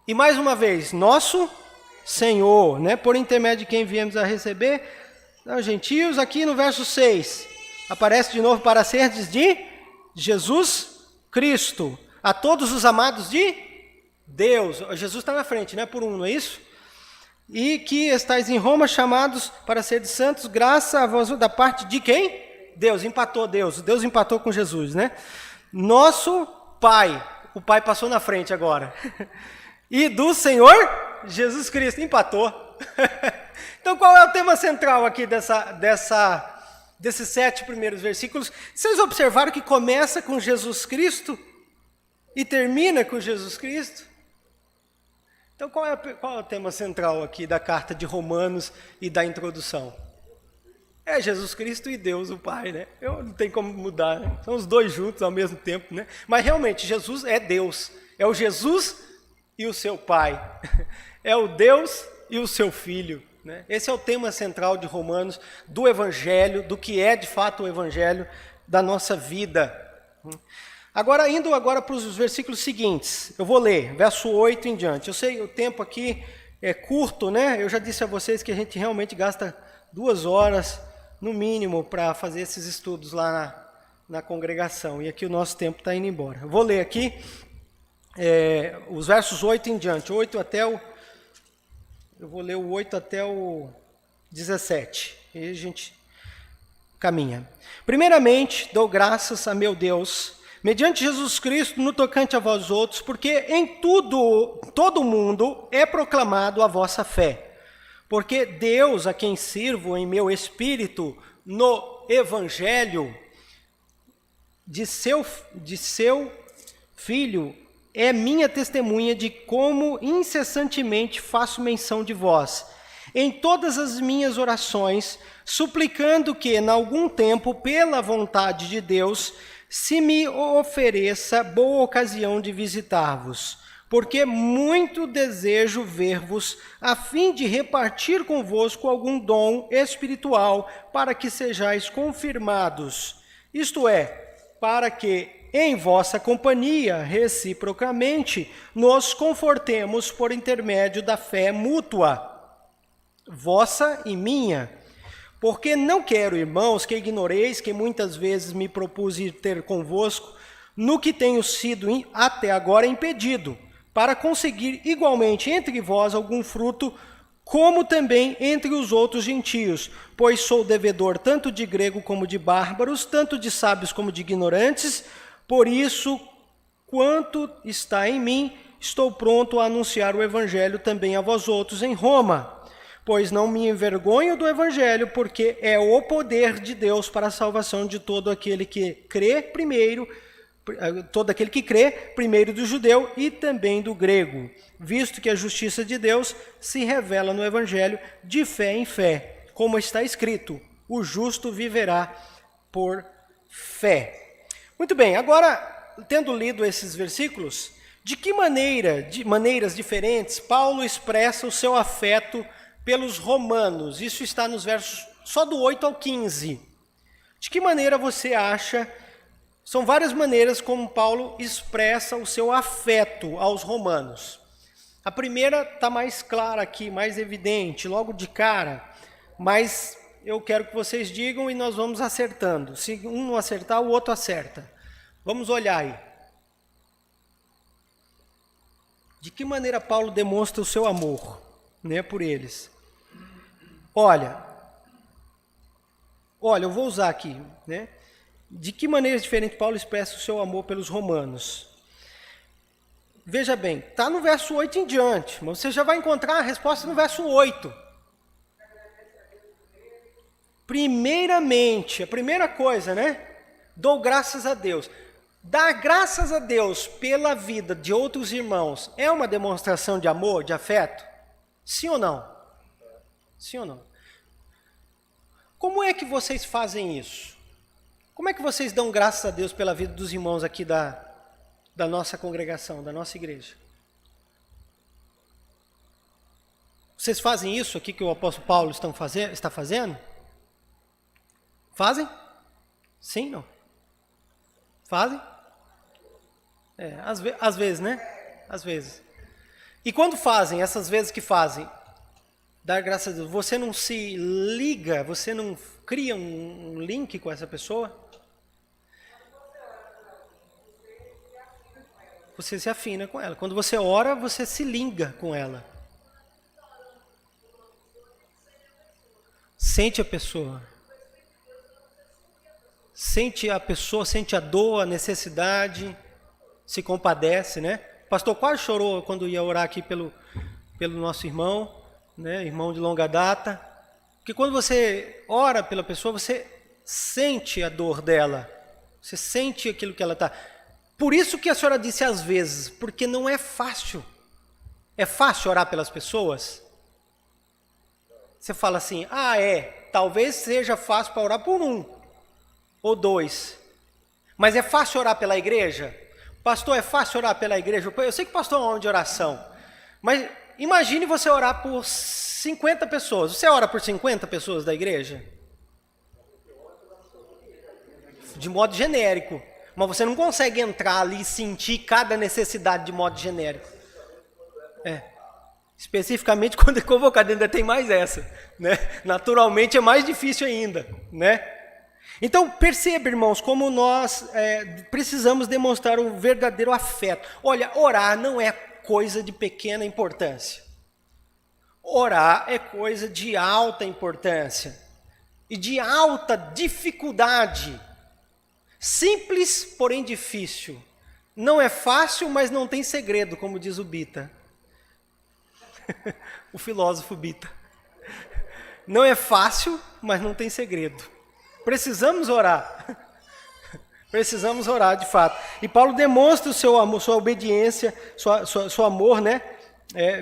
e mais uma vez, nosso Senhor, né? Por intermédio de quem viemos a receber, os gentios. Aqui no verso 6, aparece de novo para serdes de Jesus Cristo, a todos os amados de Deus. Jesus está na frente, né? Por 1, não é isso? E que estáis em Roma, chamados para serdes santos, graça a vós da parte de quem? Deus empatou Deus empatou com Jesus, né? Nosso Pai, o Pai passou na frente agora. E do Senhor Jesus Cristo, empatou. Então qual é o tema central aqui desses 7 primeiros versículos? Vocês observaram que começa com Jesus Cristo e termina com Jesus Cristo? Então qual é o tema central aqui da carta de Romanos e da introdução? É Jesus Cristo e Deus o Pai, né? Não tem como mudar, né? São os dois juntos ao mesmo tempo, né? Mas realmente, Jesus é Deus. É o Jesus e o seu Pai. É o Deus e o seu Filho, né? Esse é o tema central de Romanos, do Evangelho, do que é de fato o Evangelho da nossa vida. Agora, indo para os versículos seguintes, eu vou ler, verso 8 em diante. Eu sei, o tempo aqui é curto, né? Eu já disse a vocês que a gente realmente gasta 2 horas, no mínimo, para fazer esses estudos lá na congregação. E aqui o nosso tempo está indo embora. Eu vou ler aqui os versos 8 em diante, eu vou ler o 8 até o 17. E a gente caminha. Primeiramente, dou graças a meu Deus, mediante Jesus Cristo, no tocante a vós outros, porque em todo mundo é proclamado a vossa fé. Porque Deus, a quem sirvo em meu espírito, no Evangelho de seu Filho, é minha testemunha de como incessantemente faço menção de vós, em todas as minhas orações, suplicando que, em algum tempo, pela vontade de Deus, se me ofereça boa ocasião de visitar-vos, porque muito desejo ver-vos, a fim de repartir convosco algum dom espiritual, para que sejais confirmados, isto é, para que em vossa companhia, reciprocamente, nos confortemos por intermédio da fé mútua. vossa e minha. Porque não quero, irmãos, que ignoreis que muitas vezes me propus ir ter convosco, no que tenho sido até agora impedido, para conseguir igualmente entre vós algum fruto, como também entre os outros gentios, pois sou devedor tanto de grego como de bárbaros, tanto de sábios como de ignorantes, por isso, quanto está em mim, estou pronto a anunciar o evangelho também a vós outros em Roma, pois não me envergonho do evangelho, porque é o poder de Deus para a salvação de todo aquele que crê primeiro, do judeu e também do grego, visto que a justiça de Deus se revela no evangelho de fé em fé, como está escrito, o justo viverá por fé. Muito bem, agora, tendo lido esses versículos, de que maneiras diferentes Paulo expressa o seu afeto pelos romanos? Isso está nos versos só do 8 ao 15. De que maneira você acha? São várias maneiras como Paulo expressa o seu afeto aos romanos. A primeira está mais clara aqui, mais evidente, logo de cara, mas eu quero que vocês digam e nós vamos acertando. Se um não acertar, o outro acerta. Vamos olhar aí. De que maneira Paulo demonstra o seu amor, né, por eles? Olha, eu vou usar aqui, né? De que maneira diferente Paulo expressa o seu amor pelos romanos? Veja bem, está no verso 8 em diante, mas você já vai encontrar a resposta no verso 8. Primeiramente, a primeira coisa, né? Dou graças a Deus. Dar graças a Deus pela vida de outros irmãos é uma demonstração de amor, de afeto? Sim ou não? Sim ou não? Como é que vocês fazem isso? Como é que vocês dão graças a Deus pela vida dos irmãos aqui da nossa congregação, da nossa igreja? Vocês fazem isso aqui que o apóstolo Paulo está fazendo? Fazem? Sim, não? Fazem? Às vezes, né? Às vezes. E quando fazem, essas vezes que fazem, dar graças a Deus, você não se liga, você não cria um link com essa pessoa? Você se afina com ela. Quando você ora, você se liga com ela. Sente a pessoa. Sente a pessoa, sente a dor, a necessidade, se compadece, né? O pastor quase chorou quando ia orar aqui pelo nosso irmão, né? Irmão de longa data. Porque quando você ora pela pessoa, você sente a dor dela. Você sente aquilo que ela está. Por isso que a senhora disse às vezes, porque não é fácil. É fácil orar pelas pessoas? Você fala assim, talvez seja fácil para orar por um ou dois. Mas é fácil orar pela igreja? Pastor, é fácil orar pela igreja? Eu sei que o pastor é um homem de oração, mas imagine você orar por 50 pessoas. Você ora por 50 pessoas da igreja? De modo genérico. Mas você não consegue entrar ali e sentir cada necessidade de modo genérico. Especificamente quando é convocado, ainda tem mais essa, né? Naturalmente é mais difícil ainda, né? Então perceba, irmãos, como nós precisamos demonstrar um verdadeiro afeto. Olha, orar não é coisa de pequena importância. Orar é coisa de alta importância e de alta dificuldade. Simples, porém difícil. Não é fácil, mas não tem segredo, como diz o Bita. O filósofo Bita. Não é fácil, mas não tem segredo. Precisamos orar. Precisamos orar, de fato. E Paulo demonstra o seu amor, sua obediência, seu amor, né?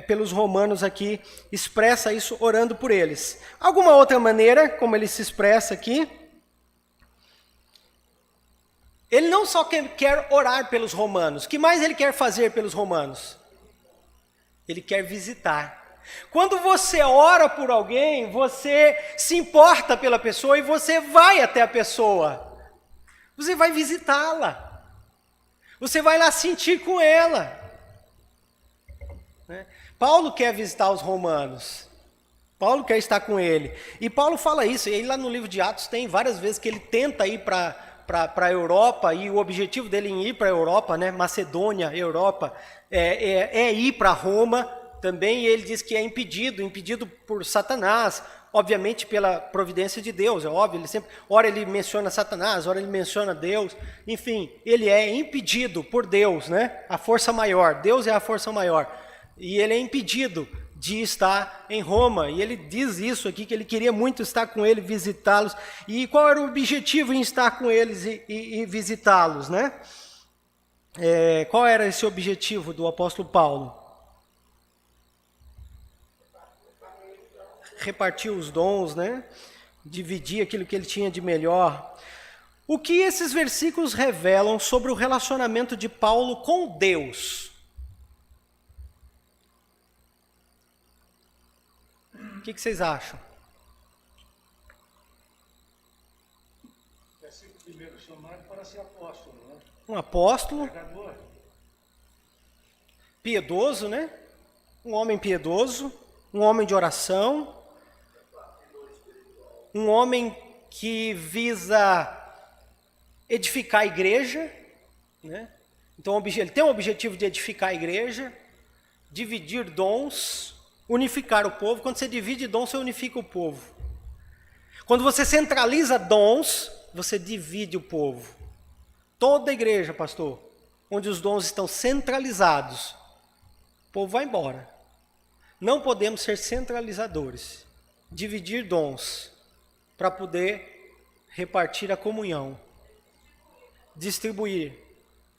Pelos romanos aqui, expressa isso orando por eles. Alguma outra maneira, como ele se expressa aqui? Ele não só quer orar pelos romanos. O que mais ele quer fazer pelos romanos? Ele quer visitar. Quando você ora por alguém, você se importa pela pessoa e você vai até a pessoa. Você vai visitá-la. Você vai lá sentir com ela. Paulo quer visitar os romanos. Paulo quer estar com ele. E Paulo fala isso, e aí lá no livro de Atos tem várias vezes que ele tenta ir para a Europa, e o objetivo dele em ir para a Europa, né, Macedônia, Europa, é ir para Roma também, e ele diz que é impedido por Satanás, obviamente pela providência de Deus, é óbvio, ora ele menciona Satanás, ora ele menciona Deus, enfim, ele é impedido por Deus, né, a força maior, Deus é a força maior, e ele é impedido de estar em Roma, e ele diz isso aqui, que ele queria muito estar com ele, visitá-los, e qual era o objetivo em estar com eles e visitá-los, né? Qual era esse objetivo do apóstolo Paulo? Repartir os dons, né? Dividir aquilo que ele tinha de melhor. O que esses versículos revelam sobre o relacionamento de Paulo com Deus? O que vocês acham? Versículo primeiro, chamado para ser apóstolo, né? Um apóstolo, Pregador. piedoso, né? Um homem piedoso, um homem de oração, um homem que visa edificar a igreja, né? Então ele tem o objetivo de edificar a igreja, dividir dons, unificar o povo. Quando você divide dons, você unifica o povo. Quando você centraliza dons, você divide o povo. Toda a igreja, pastor, onde os dons estão centralizados, o povo vai embora. Não podemos ser centralizadores. Dividir dons para poder repartir a comunhão. Distribuir.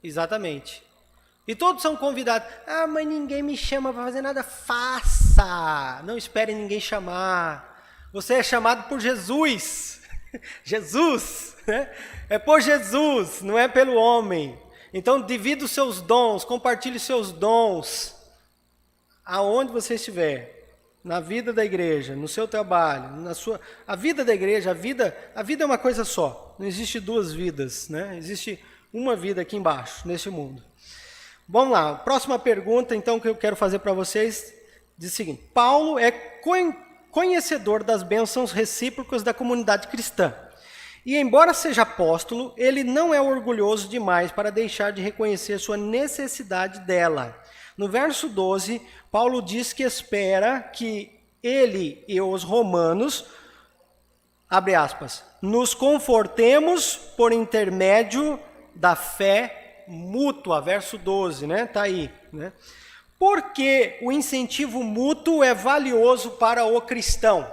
Exatamente. E todos são convidados. Ah, mas ninguém me chama para fazer nada. Faça! Não espere ninguém chamar. Você é chamado por Jesus. Jesus, né? É por Jesus, não é pelo homem. Então divida os seus dons, compartilhe os seus dons. Aonde você estiver. Na vida da igreja, no seu trabalho, a vida da igreja, a vida é uma coisa só. Não existe duas vidas, né? Existe uma vida aqui embaixo, nesse mundo. Vamos lá, próxima pergunta, então, que eu quero fazer para vocês, diz o seguinte: Paulo é conhecedor das bênçãos recíprocas da comunidade cristã. E, embora seja apóstolo, ele não é orgulhoso demais para deixar de reconhecer sua necessidade dela. No verso 12, Paulo diz que espera que ele e os romanos, abre aspas, nos confortemos por intermédio da fé mútua, verso 12, né? Tá aí, né? Porque o incentivo mútuo é valioso para o cristão.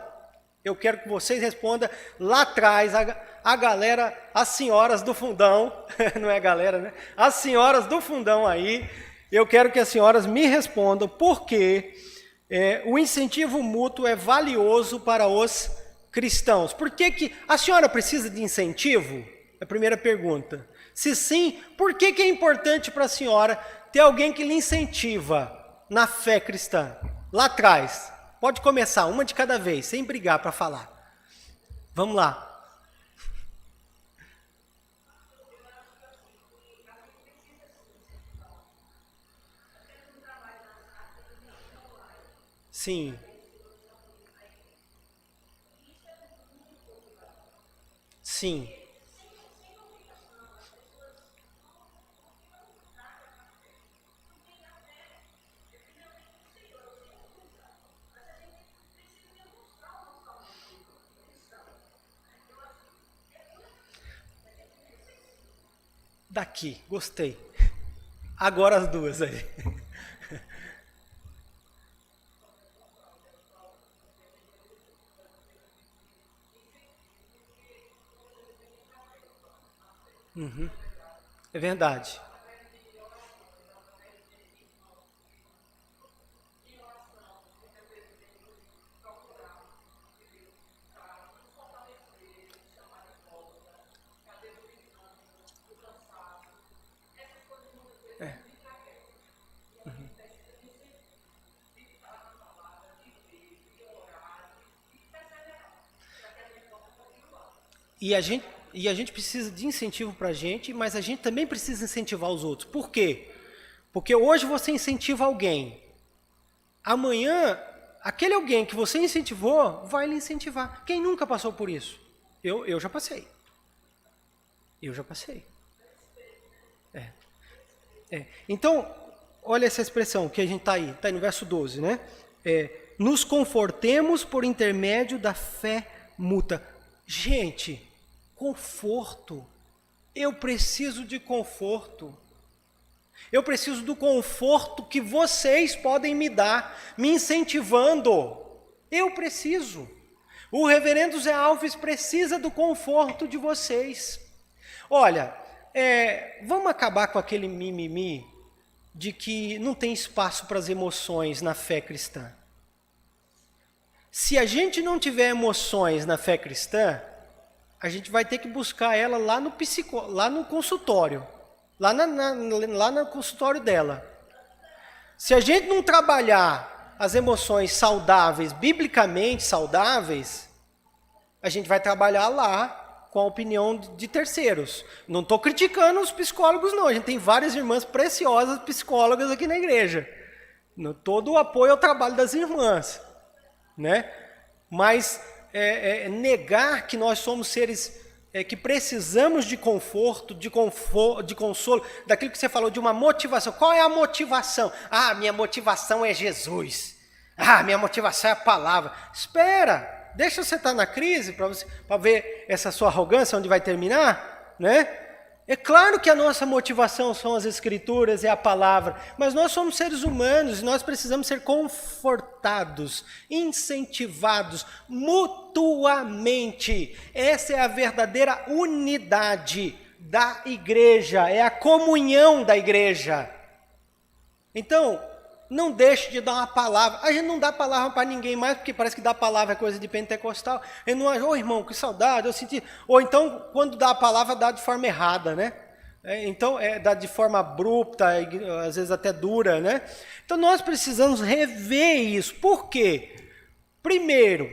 Eu quero que vocês respondam lá atrás, a galera, as senhoras do fundão, não é a galera, né? As senhoras do fundão aí, eu quero que as senhoras me respondam porque o incentivo mútuo é valioso para os cristãos. Por que a senhora precisa de incentivo? É a primeira pergunta. Se sim, por que é importante para a senhora ter alguém que lhe incentiva na fé cristã? Lá atrás. Pode começar, uma de cada vez, sem brigar para falar. Vamos lá. Sim. Sim. Daqui, gostei. Agora as duas aí. Uhum. É verdade. E a gente precisa de incentivo para a gente, mas a gente também precisa incentivar os outros. Por quê? Porque hoje você incentiva alguém. Amanhã aquele alguém que você incentivou vai lhe incentivar. Quem nunca passou por isso? Eu já passei. Eu já passei. Então, olha essa expressão que a gente está aí no verso 12, né? Nos confortemos por intermédio da fé mútua. Gente, conforto. Eu preciso de conforto. Eu preciso do conforto que vocês podem me dar, me incentivando. Eu preciso. O reverendo Zé Alves precisa do conforto de vocês. Olha, vamos acabar com aquele mimimi de que não tem espaço para as emoções na fé cristã. Se a gente não tiver emoções na fé cristã, a gente vai ter que buscar ela lá no consultório, lá no consultório dela. Se a gente não trabalhar as emoções saudáveis, biblicamente saudáveis, a gente vai trabalhar lá com a opinião de terceiros. Não estou criticando os psicólogos, não. A gente tem várias irmãs preciosas psicólogas aqui na igreja. Todo o apoio ao trabalho das irmãs, né? Mas negar que nós somos seres que precisamos de conforto, de consolo, daquilo que você falou, de uma motivação. Qual é a motivação? Minha motivação é Jesus. Minha motivação é a palavra. Espera! Deixa você estar na crise para ver essa sua arrogância onde vai terminar, né? É claro que a nossa motivação são as escrituras, é a palavra, mas nós somos seres humanos e nós precisamos ser confortados, incentivados mutuamente. Essa é a verdadeira unidade da igreja, é a comunhão da igreja. Então, não deixe de dar uma palavra. A gente não dá palavra para ninguém mais, porque parece que dar palavra é coisa de pentecostal. Ele não acha, irmão, que saudade, eu senti. Ou então, quando dá a palavra, dá de forma errada, né? Então, dá de forma abrupta, às vezes até dura, né? Então, nós precisamos rever isso. Por quê? Primeiro,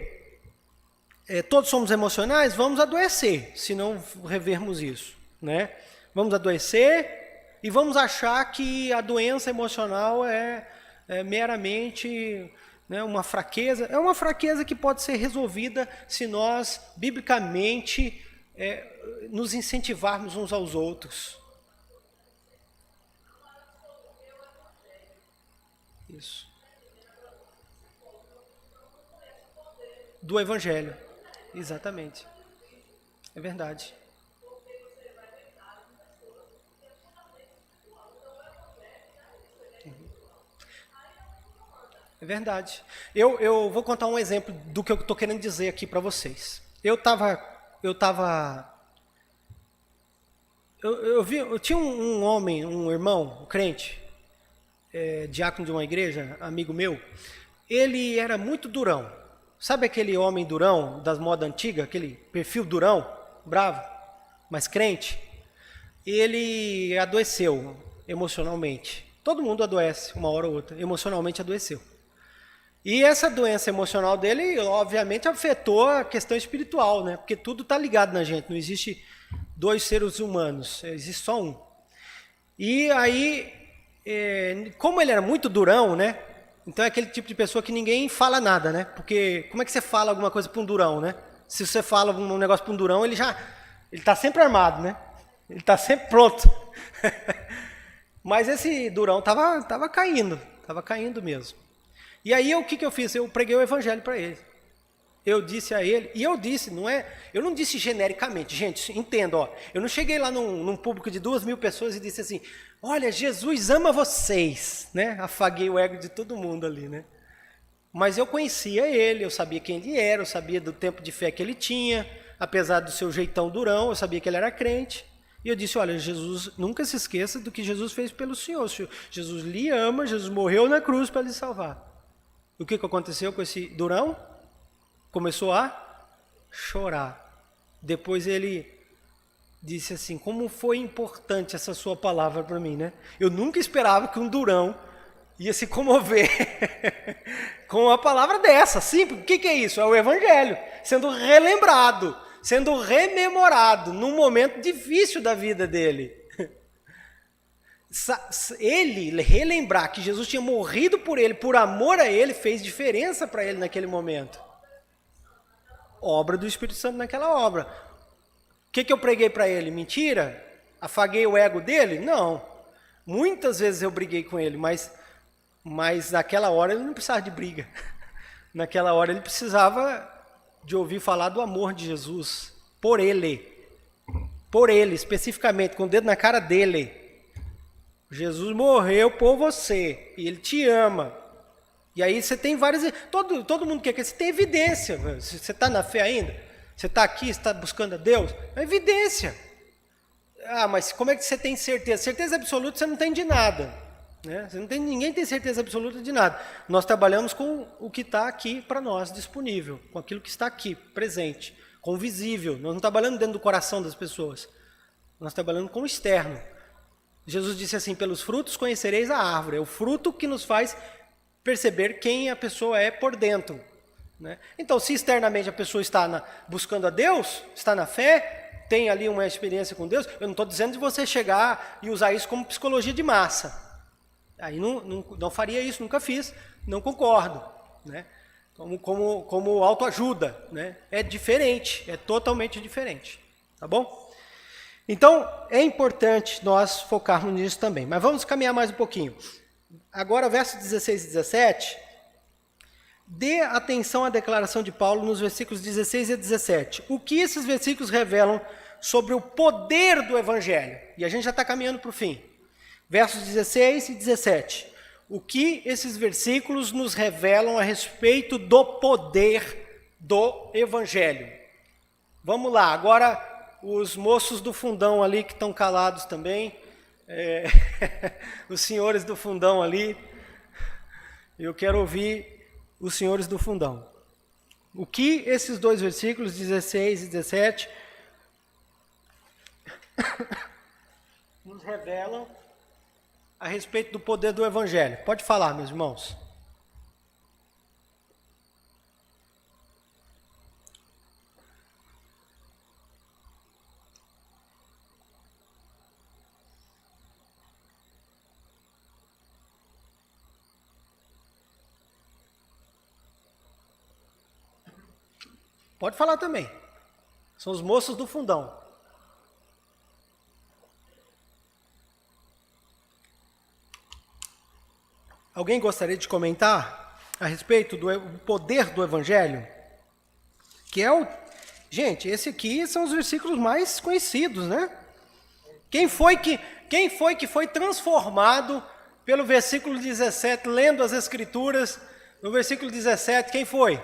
todos somos emocionais, vamos adoecer, se não revermos isso, né? Vamos adoecer e vamos achar que a doença emocional é meramente, né, uma fraqueza. É uma fraqueza que pode ser resolvida se nós, biblicamente, nos incentivarmos uns aos outros. Isso. Do Evangelho. Exatamente. É verdade. É verdade. Eu vou contar um exemplo do que eu estou querendo dizer aqui para vocês. Eu tinha um homem, um irmão, um crente, diácono de uma igreja, amigo meu. Ele era muito durão. Sabe aquele homem durão das modas antigas, aquele perfil durão, bravo, mas crente? Ele adoeceu emocionalmente. Todo mundo adoece, uma hora ou outra. Emocionalmente adoeceu. E essa doença emocional dele, obviamente, afetou a questão espiritual, né? Porque tudo está ligado na gente, não existe dois seres humanos, existe só um. E aí, como ele era muito durão, né? Então é aquele tipo de pessoa que ninguém fala nada, né? Porque como é que você fala alguma coisa para um durão, né? Se você fala um negócio para um durão, ele está sempre armado, né? Ele está sempre pronto. Mas esse durão estava caindo mesmo. E aí o que eu fiz? Eu preguei o evangelho para ele. Eu disse a ele, e eu não disse genericamente, gente, entenda, eu não cheguei lá num público de 2.000 pessoas e disse assim, olha, Jesus ama vocês, né? Afaguei o ego de todo mundo ali, né? Mas eu conhecia ele, eu sabia quem ele era, eu sabia do tempo de fé que ele tinha, apesar do seu jeitão durão, eu sabia que ele era crente. E eu disse, olha, Jesus, nunca se esqueça do que Jesus fez pelo Senhor. Jesus lhe ama, Jesus morreu na cruz para lhe salvar. O que aconteceu com esse durão? Começou a chorar. Depois ele disse assim, como foi importante essa sua palavra para mim, né? Eu nunca esperava que um durão ia se comover com uma palavra dessa. Simples. O que é isso? É o evangelho sendo relembrado, sendo rememorado num momento difícil da vida dele. ele relembrar que Jesus tinha morrido por ele, por amor a ele, fez diferença para ele naquele momento. Obra do Espírito Santo naquela obra. O que eu preguei para ele? Mentira? Afaguei o ego dele? Não. Muitas vezes eu briguei com ele, mas naquela hora ele não precisava de briga. Naquela hora ele precisava de ouvir falar do amor de Jesus por ele. Por ele, especificamente, com o dedo na cara dele. Jesus morreu por você e ele te ama. E aí você tem várias... Todo mundo quer que você tem evidência. Você está na fé ainda? Você está aqui, você está buscando a Deus? É evidência. Ah, mas como é que você tem certeza? Certeza absoluta você não tem de nada. Né? Ninguém tem certeza absoluta de nada. Nós trabalhamos com o que está aqui para nós disponível, com aquilo que está aqui, presente, com o visível. Nós não trabalhamos dentro do coração das pessoas. Nós trabalhamos com o externo. Jesus disse assim, pelos frutos conhecereis a árvore. É o fruto que nos faz perceber quem a pessoa é por dentro. Né? Então, se externamente a pessoa está buscando a Deus, está na fé, tem ali uma experiência com Deus, eu não estou dizendo de você chegar e usar isso como psicologia de massa. Aí não faria isso, nunca fiz, não concordo. Né? Como autoajuda. Né? É diferente, é totalmente diferente. Tá bom? Então, é importante nós focarmos nisso também. Mas vamos caminhar mais um pouquinho. Agora, versos 16 e 17, dê atenção à declaração de Paulo nos versículos 16 e 17. O que esses versículos revelam sobre o poder do Evangelho? E a gente já está caminhando para o fim. Versos 16 e 17. O que esses versículos nos revelam a respeito do poder do Evangelho? Vamos lá, agora os moços do fundão ali que estão calados também, os senhores do fundão ali, eu quero ouvir os senhores do fundão. O que esses dois versículos, 16 e 17, nos revelam a respeito do poder do Evangelho? Pode falar, meus irmãos. Pode falar também. São os moços do fundão. Alguém gostaria de comentar a respeito do poder do Evangelho? Que é o... Gente, esse aqui são os versículos mais conhecidos, né? Quem foi que foi transformado pelo versículo 17, lendo as Escrituras, no versículo 17, quem foi?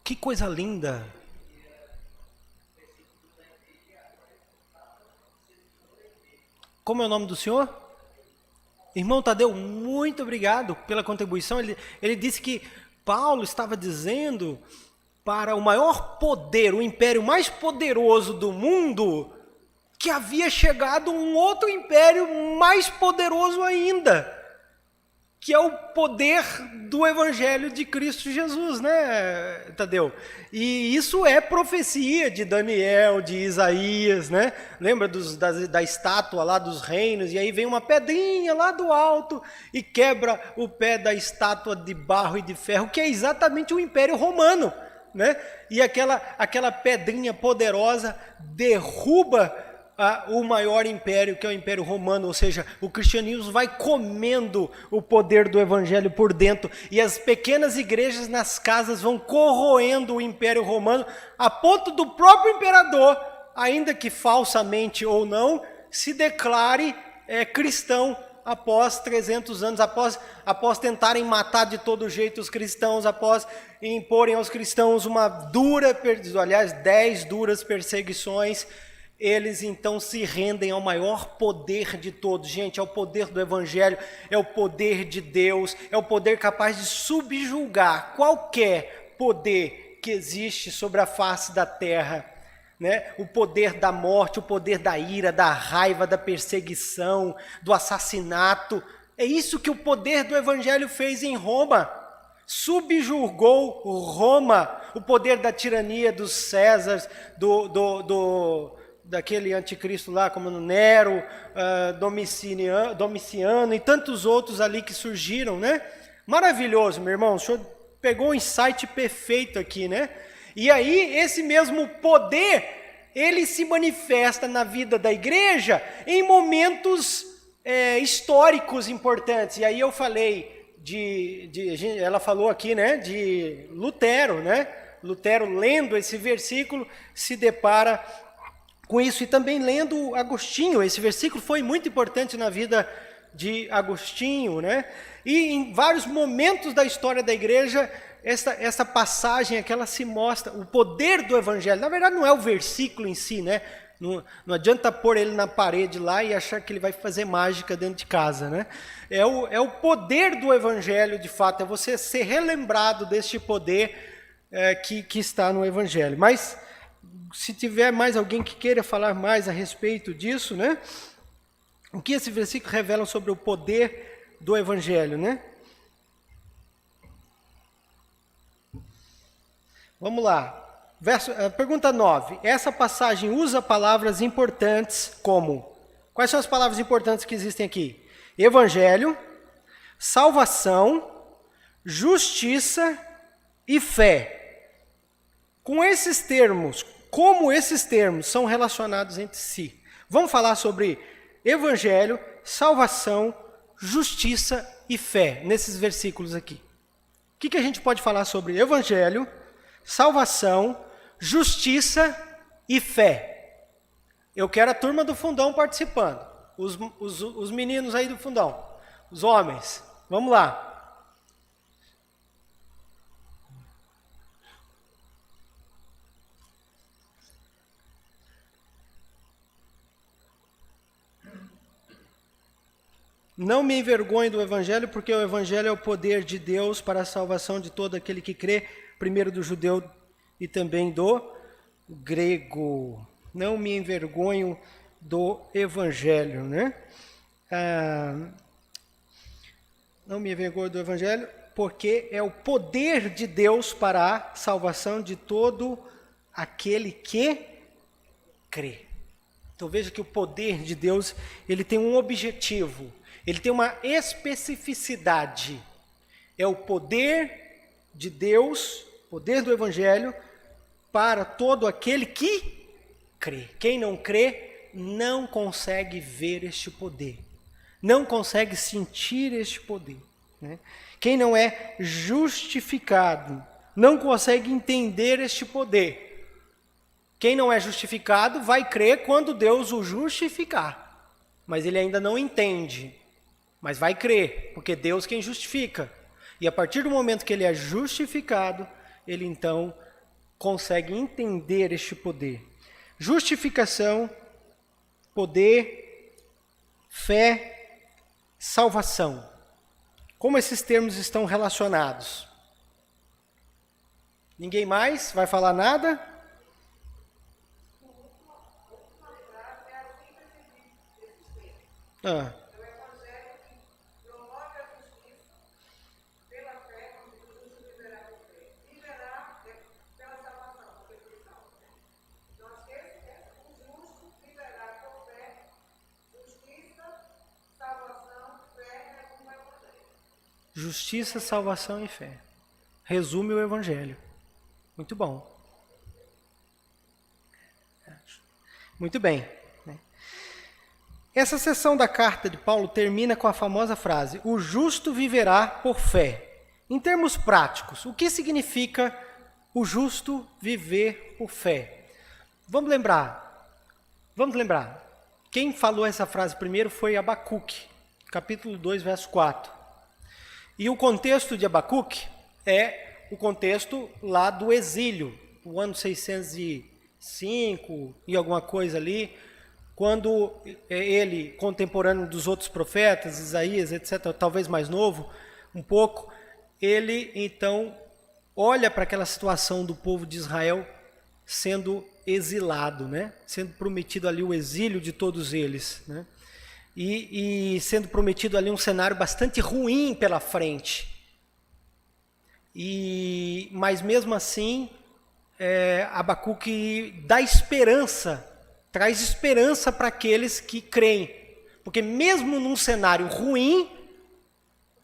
Que coisa linda! Como é o nome do senhor? Irmão Tadeu, muito obrigado pela contribuição. Ele disse que Paulo estava dizendo para o maior poder, o império mais poderoso do mundo, que havia chegado um outro império mais poderoso ainda, que é o poder do Evangelho de Cristo Jesus, né, Tadeu? E isso é profecia de Daniel, de Isaías, né? Lembra da estátua lá dos reinos, e aí vem uma pedrinha lá do alto e quebra o pé da estátua de barro e de ferro, que é exatamente o Império Romano, né? E aquela pedrinha poderosa derruba o maior império, que é o Império Romano, ou seja, o cristianismo vai comendo o poder do Evangelho por dentro, e as pequenas igrejas nas casas vão corroendo o Império Romano, a ponto do próprio imperador, ainda que falsamente ou não, se declare cristão após 300 anos, após tentarem matar de todo jeito os cristãos, após imporem aos cristãos uma 10 duras perseguições. Eles então se rendem ao maior poder de todos. Gente, é o poder do Evangelho, é o poder de Deus, é o poder capaz de subjugar qualquer poder que existe sobre a face da terra. né? O poder da morte, o poder da ira, da raiva, da perseguição, do assassinato. É isso que o poder do evangelho fez em Roma. Subjugou Roma, o poder da tirania dos Césares, daquele anticristo lá, como no Nero, Domiciano e tantos outros ali que surgiram, né? Maravilhoso, meu irmão, o senhor pegou um insight perfeito aqui, né? E aí, esse mesmo poder, ele se manifesta na vida da igreja em momentos históricos importantes. E aí eu falei ela falou aqui, né, de Lutero, né? Lutero, lendo esse versículo, se depara com isso. E também lendo Agostinho, esse versículo foi muito importante na vida de Agostinho, né? E em vários momentos da história da igreja, essa passagem aqui, ela se mostra, o poder do evangelho. Na verdade, não é o versículo em si, né? Não adianta pôr ele na parede lá e achar que ele vai fazer mágica dentro de casa, né? É o poder do evangelho, de fato, é você ser relembrado deste poder que está no evangelho. Mas, se tiver mais alguém que queira falar mais a respeito disso, né? O que esse versículo revela sobre o poder do evangelho, né? Vamos lá. Pergunta 9. Essa passagem usa palavras importantes como... Quais são as palavras importantes que existem aqui? Evangelho, salvação, justiça e fé. Com esses termos, como esses termos são relacionados entre si? Vamos falar sobre evangelho, salvação, justiça e fé, nesses versículos aqui. O que a gente pode falar sobre evangelho, salvação, justiça e fé? Eu quero a turma do fundão participando. Os meninos aí do fundão. Os homens. Vamos lá. Não me envergonhe do evangelho, porque o evangelho é o poder de Deus para a salvação de todo aquele que crê, primeiro do judeu e também do grego. Não me envergonho do evangelho, né? Não me envergonho do evangelho, porque é o poder de Deus para a salvação de todo aquele que crê. Então veja que o poder de Deus, ele tem um objetivo, ele tem uma especificidade. É o poder de Deus, poder do evangelho, para todo aquele que crê. Quem não crê, não consegue ver este poder. Não consegue sentir este poder, né? Quem não é justificado, não consegue entender este poder. Quem não é justificado vai crer quando Deus o justificar. Mas ele ainda não entende. Mas vai crer, porque Deus quem justifica. E a partir do momento que ele é justificado, ele então consegue entender este poder. Justificação, poder, fé, salvação. Como esses termos estão relacionados? Ninguém mais vai falar nada? Justiça, salvação e fé. Resume o evangelho. Muito bom. Muito bem. Essa seção da carta de Paulo termina com a famosa frase: o justo viverá por fé. Em termos práticos, o que significa o justo viver por fé? Vamos lembrar. Quem falou essa frase primeiro foi Abacuque, capítulo 2, verso 4. E o contexto de Abacuque é o contexto lá do exílio, o ano 605 e alguma coisa ali, quando ele, contemporâneo dos outros profetas, Isaías, etc., talvez mais novo, um pouco, ele então olha para aquela situação do povo de Israel sendo exilado, né? Sendo prometido ali o exílio de todos eles, né? E sendo prometido ali um cenário bastante ruim pela frente. Mas mesmo assim, Abacuque dá esperança, traz esperança para aqueles que creem. Porque mesmo num cenário ruim,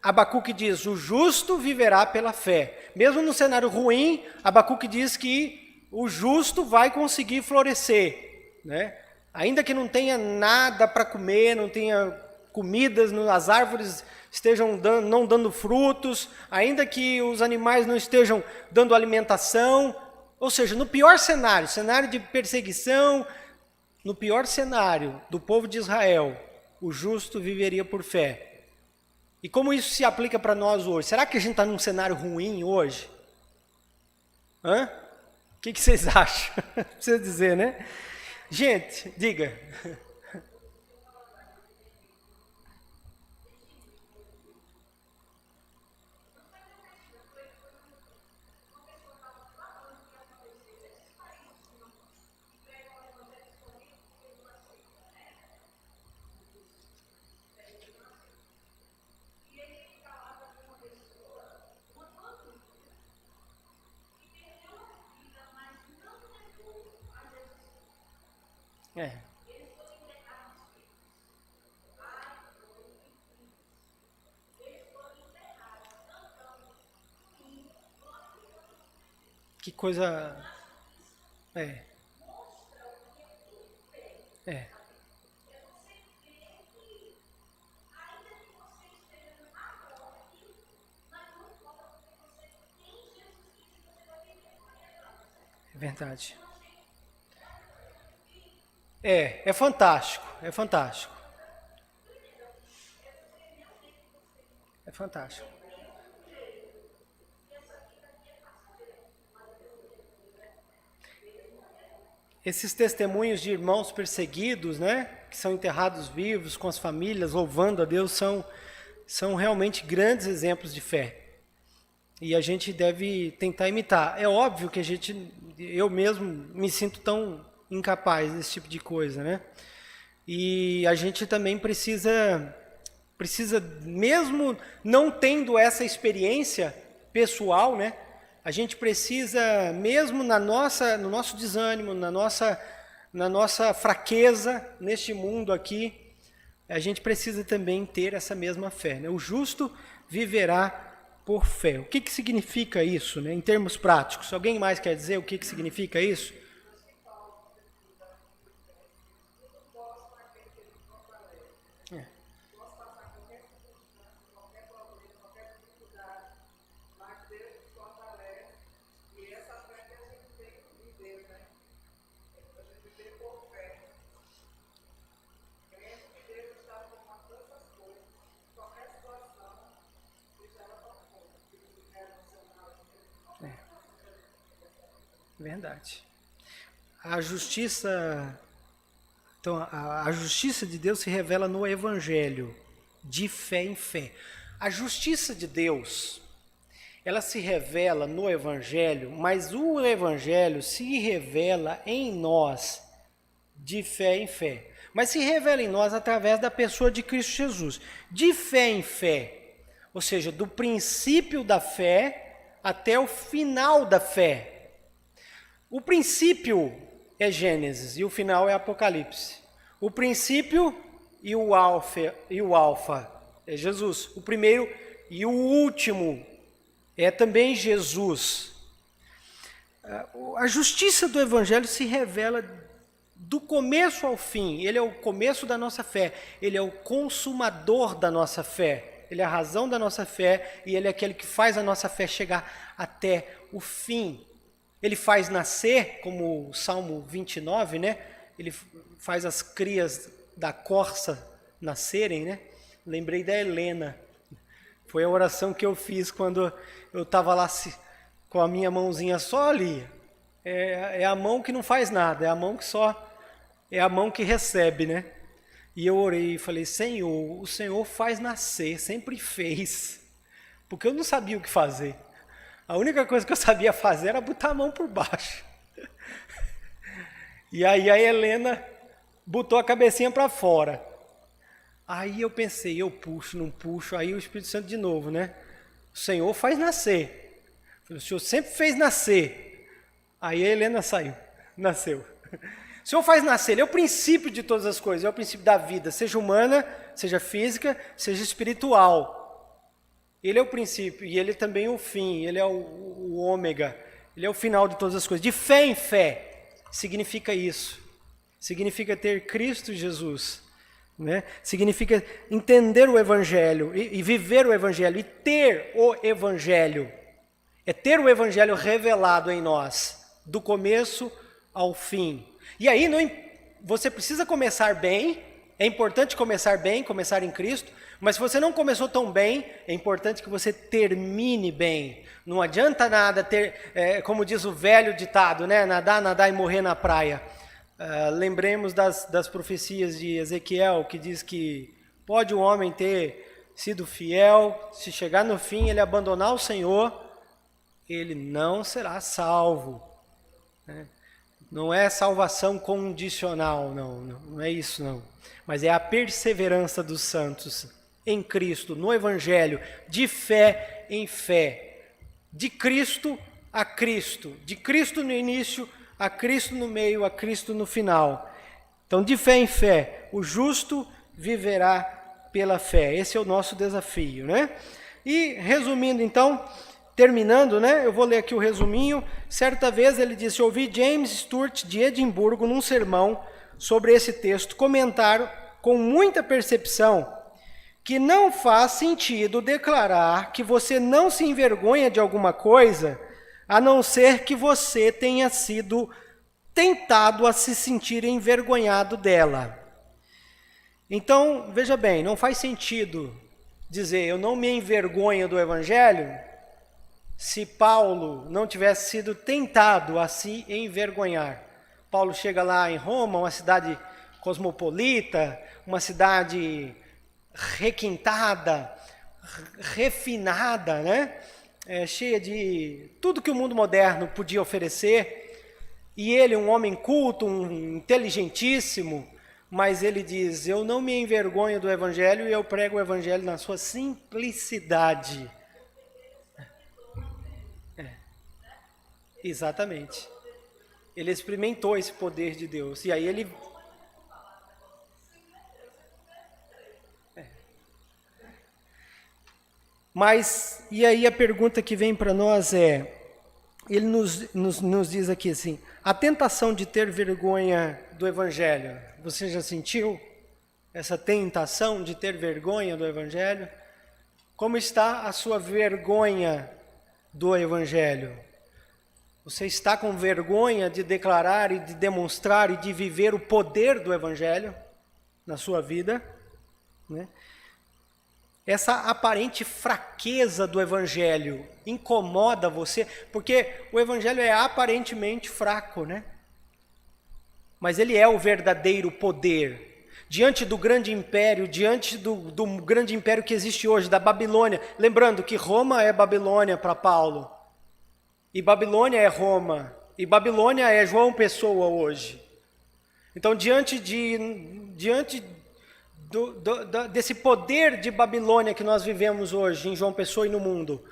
Abacuque diz, o justo viverá pela fé. Mesmo num cenário ruim, Abacuque diz que o justo vai conseguir florescer, né? Ainda que não tenha nada para comer, não tenha comidas, as árvores estejam não dando frutos, ainda que os animais não estejam dando alimentação, ou seja, no pior cenário, cenário de perseguição, no pior cenário do povo de Israel, o justo viveria por fé. E como isso se aplica para nós hoje? Será que a gente está num cenário ruim hoje? Hã? O que vocês acham? Precisa dizer, né? Gente, diga. Que coisa... É. É verdade. É fantástico, é fantástico. É fantástico. Esses testemunhos de irmãos perseguidos, né, que são enterrados vivos com as famílias, louvando a Deus, são realmente grandes exemplos de fé. E a gente deve tentar imitar. É óbvio que eu mesmo me sinto tão incapaz desse tipo de coisa, né? E a gente também precisa mesmo não tendo essa experiência pessoal, né? A gente precisa, mesmo no nosso desânimo, na nossa fraqueza neste mundo aqui, a gente precisa também ter essa mesma fé, né? O justo viverá por fé. O que significa isso, né, em termos práticos? Alguém mais quer dizer o que significa isso? Verdade. A justiça de Deus se revela no Evangelho, de fé em fé. A justiça de Deus, ela se revela no Evangelho, mas o Evangelho se revela em nós, de fé em fé. Mas se revela em nós através da pessoa de Cristo Jesus. De fé em fé, ou seja, do princípio da fé até o final da fé. O princípio é Gênesis e o final é Apocalipse. O princípio e o alfa é Jesus. O primeiro e o último é também Jesus. A justiça do Evangelho se revela do começo ao fim. Ele é o começo da nossa fé. Ele é o consumador da nossa fé. Ele é a razão da nossa fé e ele é aquele que faz a nossa fé chegar até o fim. Ele faz nascer, como o Salmo 29, né? Ele faz as crias da corça nascerem, né? Lembrei da Helena. Foi a oração que eu fiz quando eu estava lá com a minha mãozinha só ali. É a mão que não faz nada, é a mão que recebe, né? E eu orei e falei, Senhor, o Senhor faz nascer, sempre fez. Porque eu não sabia o que fazer. A única coisa que eu sabia fazer era botar a mão por baixo. E aí a Helena botou a cabecinha para fora. Aí eu pensei, eu puxo, não puxo, aí o Espírito Santo de novo, né? O Senhor faz nascer. O Senhor sempre fez nascer. Aí a Helena saiu, nasceu. O Senhor faz nascer, Ele é o princípio de todas as coisas, é o princípio da vida, seja humana, seja física, seja espiritual. Ele é o princípio e Ele é também o fim, Ele é o ômega, Ele é o final de todas as coisas. De fé em fé, significa isso. Significa ter Cristo Jesus, né? Significa entender o Evangelho e viver o Evangelho e ter o Evangelho. É ter o Evangelho revelado em nós, do começo ao fim. E aí você precisa começar bem, é importante começar bem, começar em Cristo, mas se você não começou tão bem, é importante que você termine bem. Não adianta nada ter, como diz o velho ditado, né? Nadar e morrer na praia. Lembremos das profecias de Ezequiel, que diz que pode o homem ter sido fiel, se chegar no fim ele abandonar o Senhor, ele não será salvo, né? Não é salvação condicional, não é isso não. Mas é a perseverança dos santos em Cristo, no Evangelho, de fé em fé. De Cristo a Cristo. De Cristo no início, a Cristo no meio, a Cristo no final. Então, de fé em fé, o justo viverá pela fé. Esse é o nosso desafio, né? E, resumindo então, terminando, né? Eu vou ler aqui o resuminho. Certa vez ele disse: ouvi James Stewart de Edimburgo num sermão sobre esse texto comentar com muita percepção que não faz sentido declarar que você não se envergonha de alguma coisa, a não ser que você tenha sido tentado a se sentir envergonhado dela. Então, veja bem, não faz sentido dizer eu não me envergonho do Evangelho se Paulo não tivesse sido tentado a se envergonhar. Paulo chega lá em Roma, uma cidade cosmopolita, uma cidade requintada, refinada, né? Cheia de tudo que o mundo moderno podia oferecer. E ele, um homem culto, inteligentíssimo, mas ele diz: eu não me envergonho do Evangelho e eu prego o Evangelho na sua simplicidade. Exatamente. Ele experimentou esse poder de Deus. E aí ele... Mas, e aí a pergunta que vem para nós é... Ele nos diz aqui assim: a tentação de ter vergonha do Evangelho. Você já sentiu essa tentação de ter vergonha do Evangelho? Como está a sua vergonha do Evangelho? Você está com vergonha de declarar e de demonstrar e de viver o poder do Evangelho na sua vida, né? Essa aparente fraqueza do Evangelho incomoda você, porque o Evangelho é aparentemente fraco, né? Mas ele é o verdadeiro poder. Diante do grande império, diante do grande império que existe hoje, da Babilônia. Lembrando que Roma é Babilônia para Paulo. E Babilônia é Roma. E Babilônia é João Pessoa hoje. Então, diante desse poder de Babilônia que nós vivemos hoje, em João Pessoa e no mundo,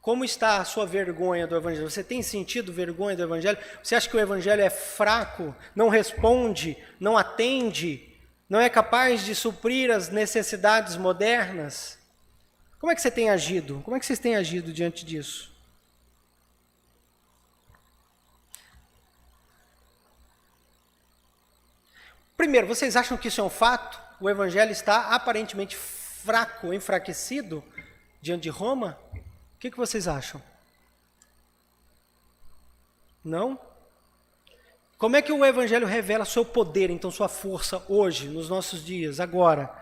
como está a sua vergonha do Evangelho? Você tem sentido vergonha do Evangelho? Você acha que o Evangelho é fraco, não responde, não atende, não é capaz de suprir as necessidades modernas? Como é que você tem agido? Como é que vocês têm agido diante disso? Primeiro, vocês acham que isso é um fato? O Evangelho está aparentemente fraco, enfraquecido diante de Roma? O que vocês acham? Não? Como é que o Evangelho revela seu poder, então sua força hoje, nos nossos dias, agora?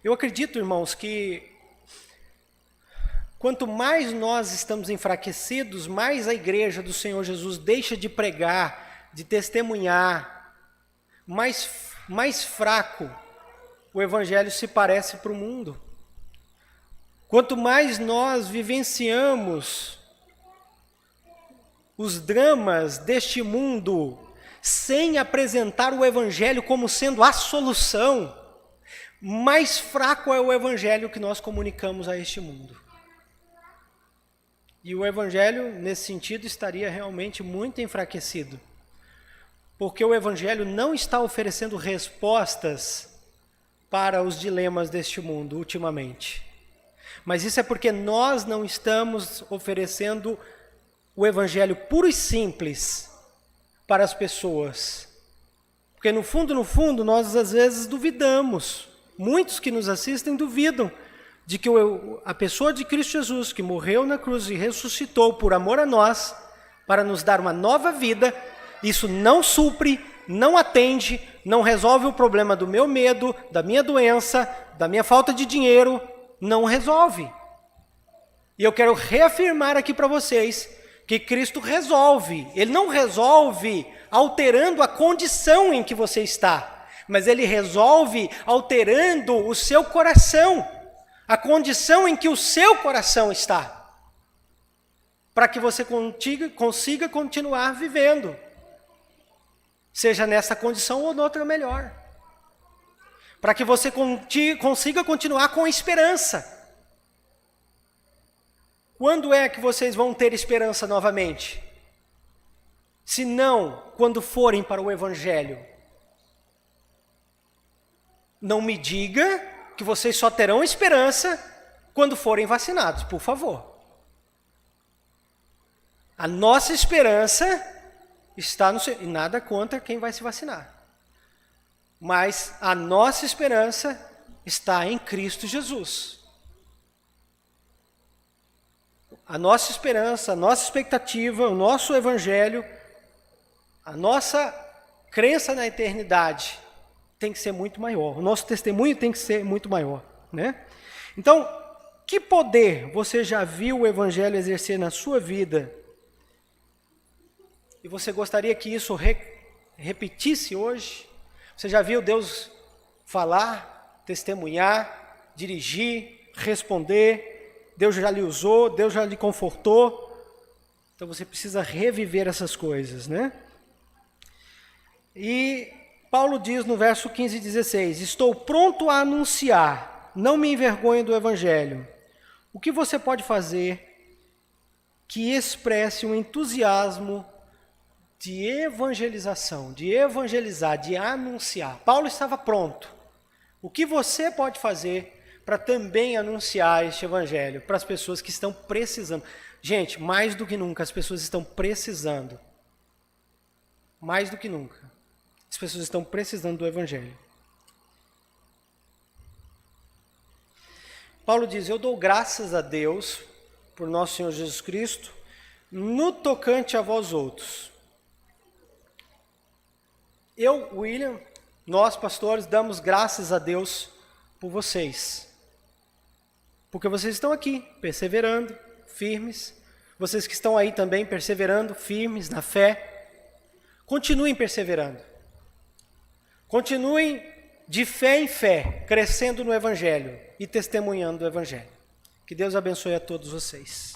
Eu acredito, irmãos, que quanto mais nós estamos enfraquecidos, mais a igreja do Senhor Jesus deixa de pregar, de testemunhar, mais fraco o Evangelho se parece para o mundo. Quanto mais nós vivenciamos os dramas deste mundo sem apresentar o Evangelho como sendo a solução, mais fraco é o Evangelho que nós comunicamos a este mundo. E o Evangelho, nesse sentido, estaria realmente muito enfraquecido. Porque o Evangelho não está oferecendo respostas para os dilemas deste mundo, ultimamente. Mas isso é porque nós não estamos oferecendo o Evangelho puro e simples para as pessoas. Porque no fundo, nós às vezes duvidamos. Muitos que nos assistem duvidam de que a pessoa de Cristo Jesus, que morreu na cruz e ressuscitou por amor a nós, para nos dar uma nova vida, isso não supre, não atende, não resolve o problema do meu medo, da minha doença, da minha falta de dinheiro, não resolve. E eu quero reafirmar aqui para vocês que Cristo resolve. Ele não resolve alterando a condição em que você está, mas Ele resolve alterando o seu coração, a condição em que o seu coração está, para que você consiga continuar vivendo, seja nessa condição ou noutra melhor, para que você consiga continuar com esperança. Quando é que vocês vão ter esperança novamente? Se não, quando forem para o Evangelho. Não me diga que vocês só terão esperança quando forem vacinados, por favor. A nossa esperança está no Senhor, e nada contra quem vai se vacinar. Mas a nossa esperança está em Cristo Jesus. A nossa esperança, a nossa expectativa, o nosso Evangelho, a nossa crença na eternidade tem que ser muito maior. O nosso testemunho tem que ser muito maior, né? Então, que poder você já viu o Evangelho exercer na sua vida? E você gostaria que isso repetisse hoje? Você já viu Deus falar, testemunhar, dirigir, responder? Deus já lhe usou, Deus já lhe confortou. Então você precisa reviver essas coisas, né? E Paulo diz no verso 15 e 16: estou pronto a anunciar, não me envergonho do Evangelho. O que você pode fazer que expresse um entusiasmo de evangelização, de evangelizar, de anunciar? Paulo estava pronto. O que você pode fazer para também anunciar este Evangelho para as pessoas que estão precisando? Gente, mais do que nunca, as pessoas estão precisando. Mais do que nunca. As pessoas estão precisando do Evangelho. Paulo diz: eu dou graças a Deus por nosso Senhor Jesus Cristo no tocante a vós outros. Eu, William, nós pastores, damos graças a Deus por vocês. Porque vocês estão aqui, perseverando, firmes. Vocês que estão aí também perseverando, firmes na fé. Continuem perseverando. Continuem de fé em fé, crescendo no Evangelho e testemunhando o Evangelho. Que Deus abençoe a todos vocês.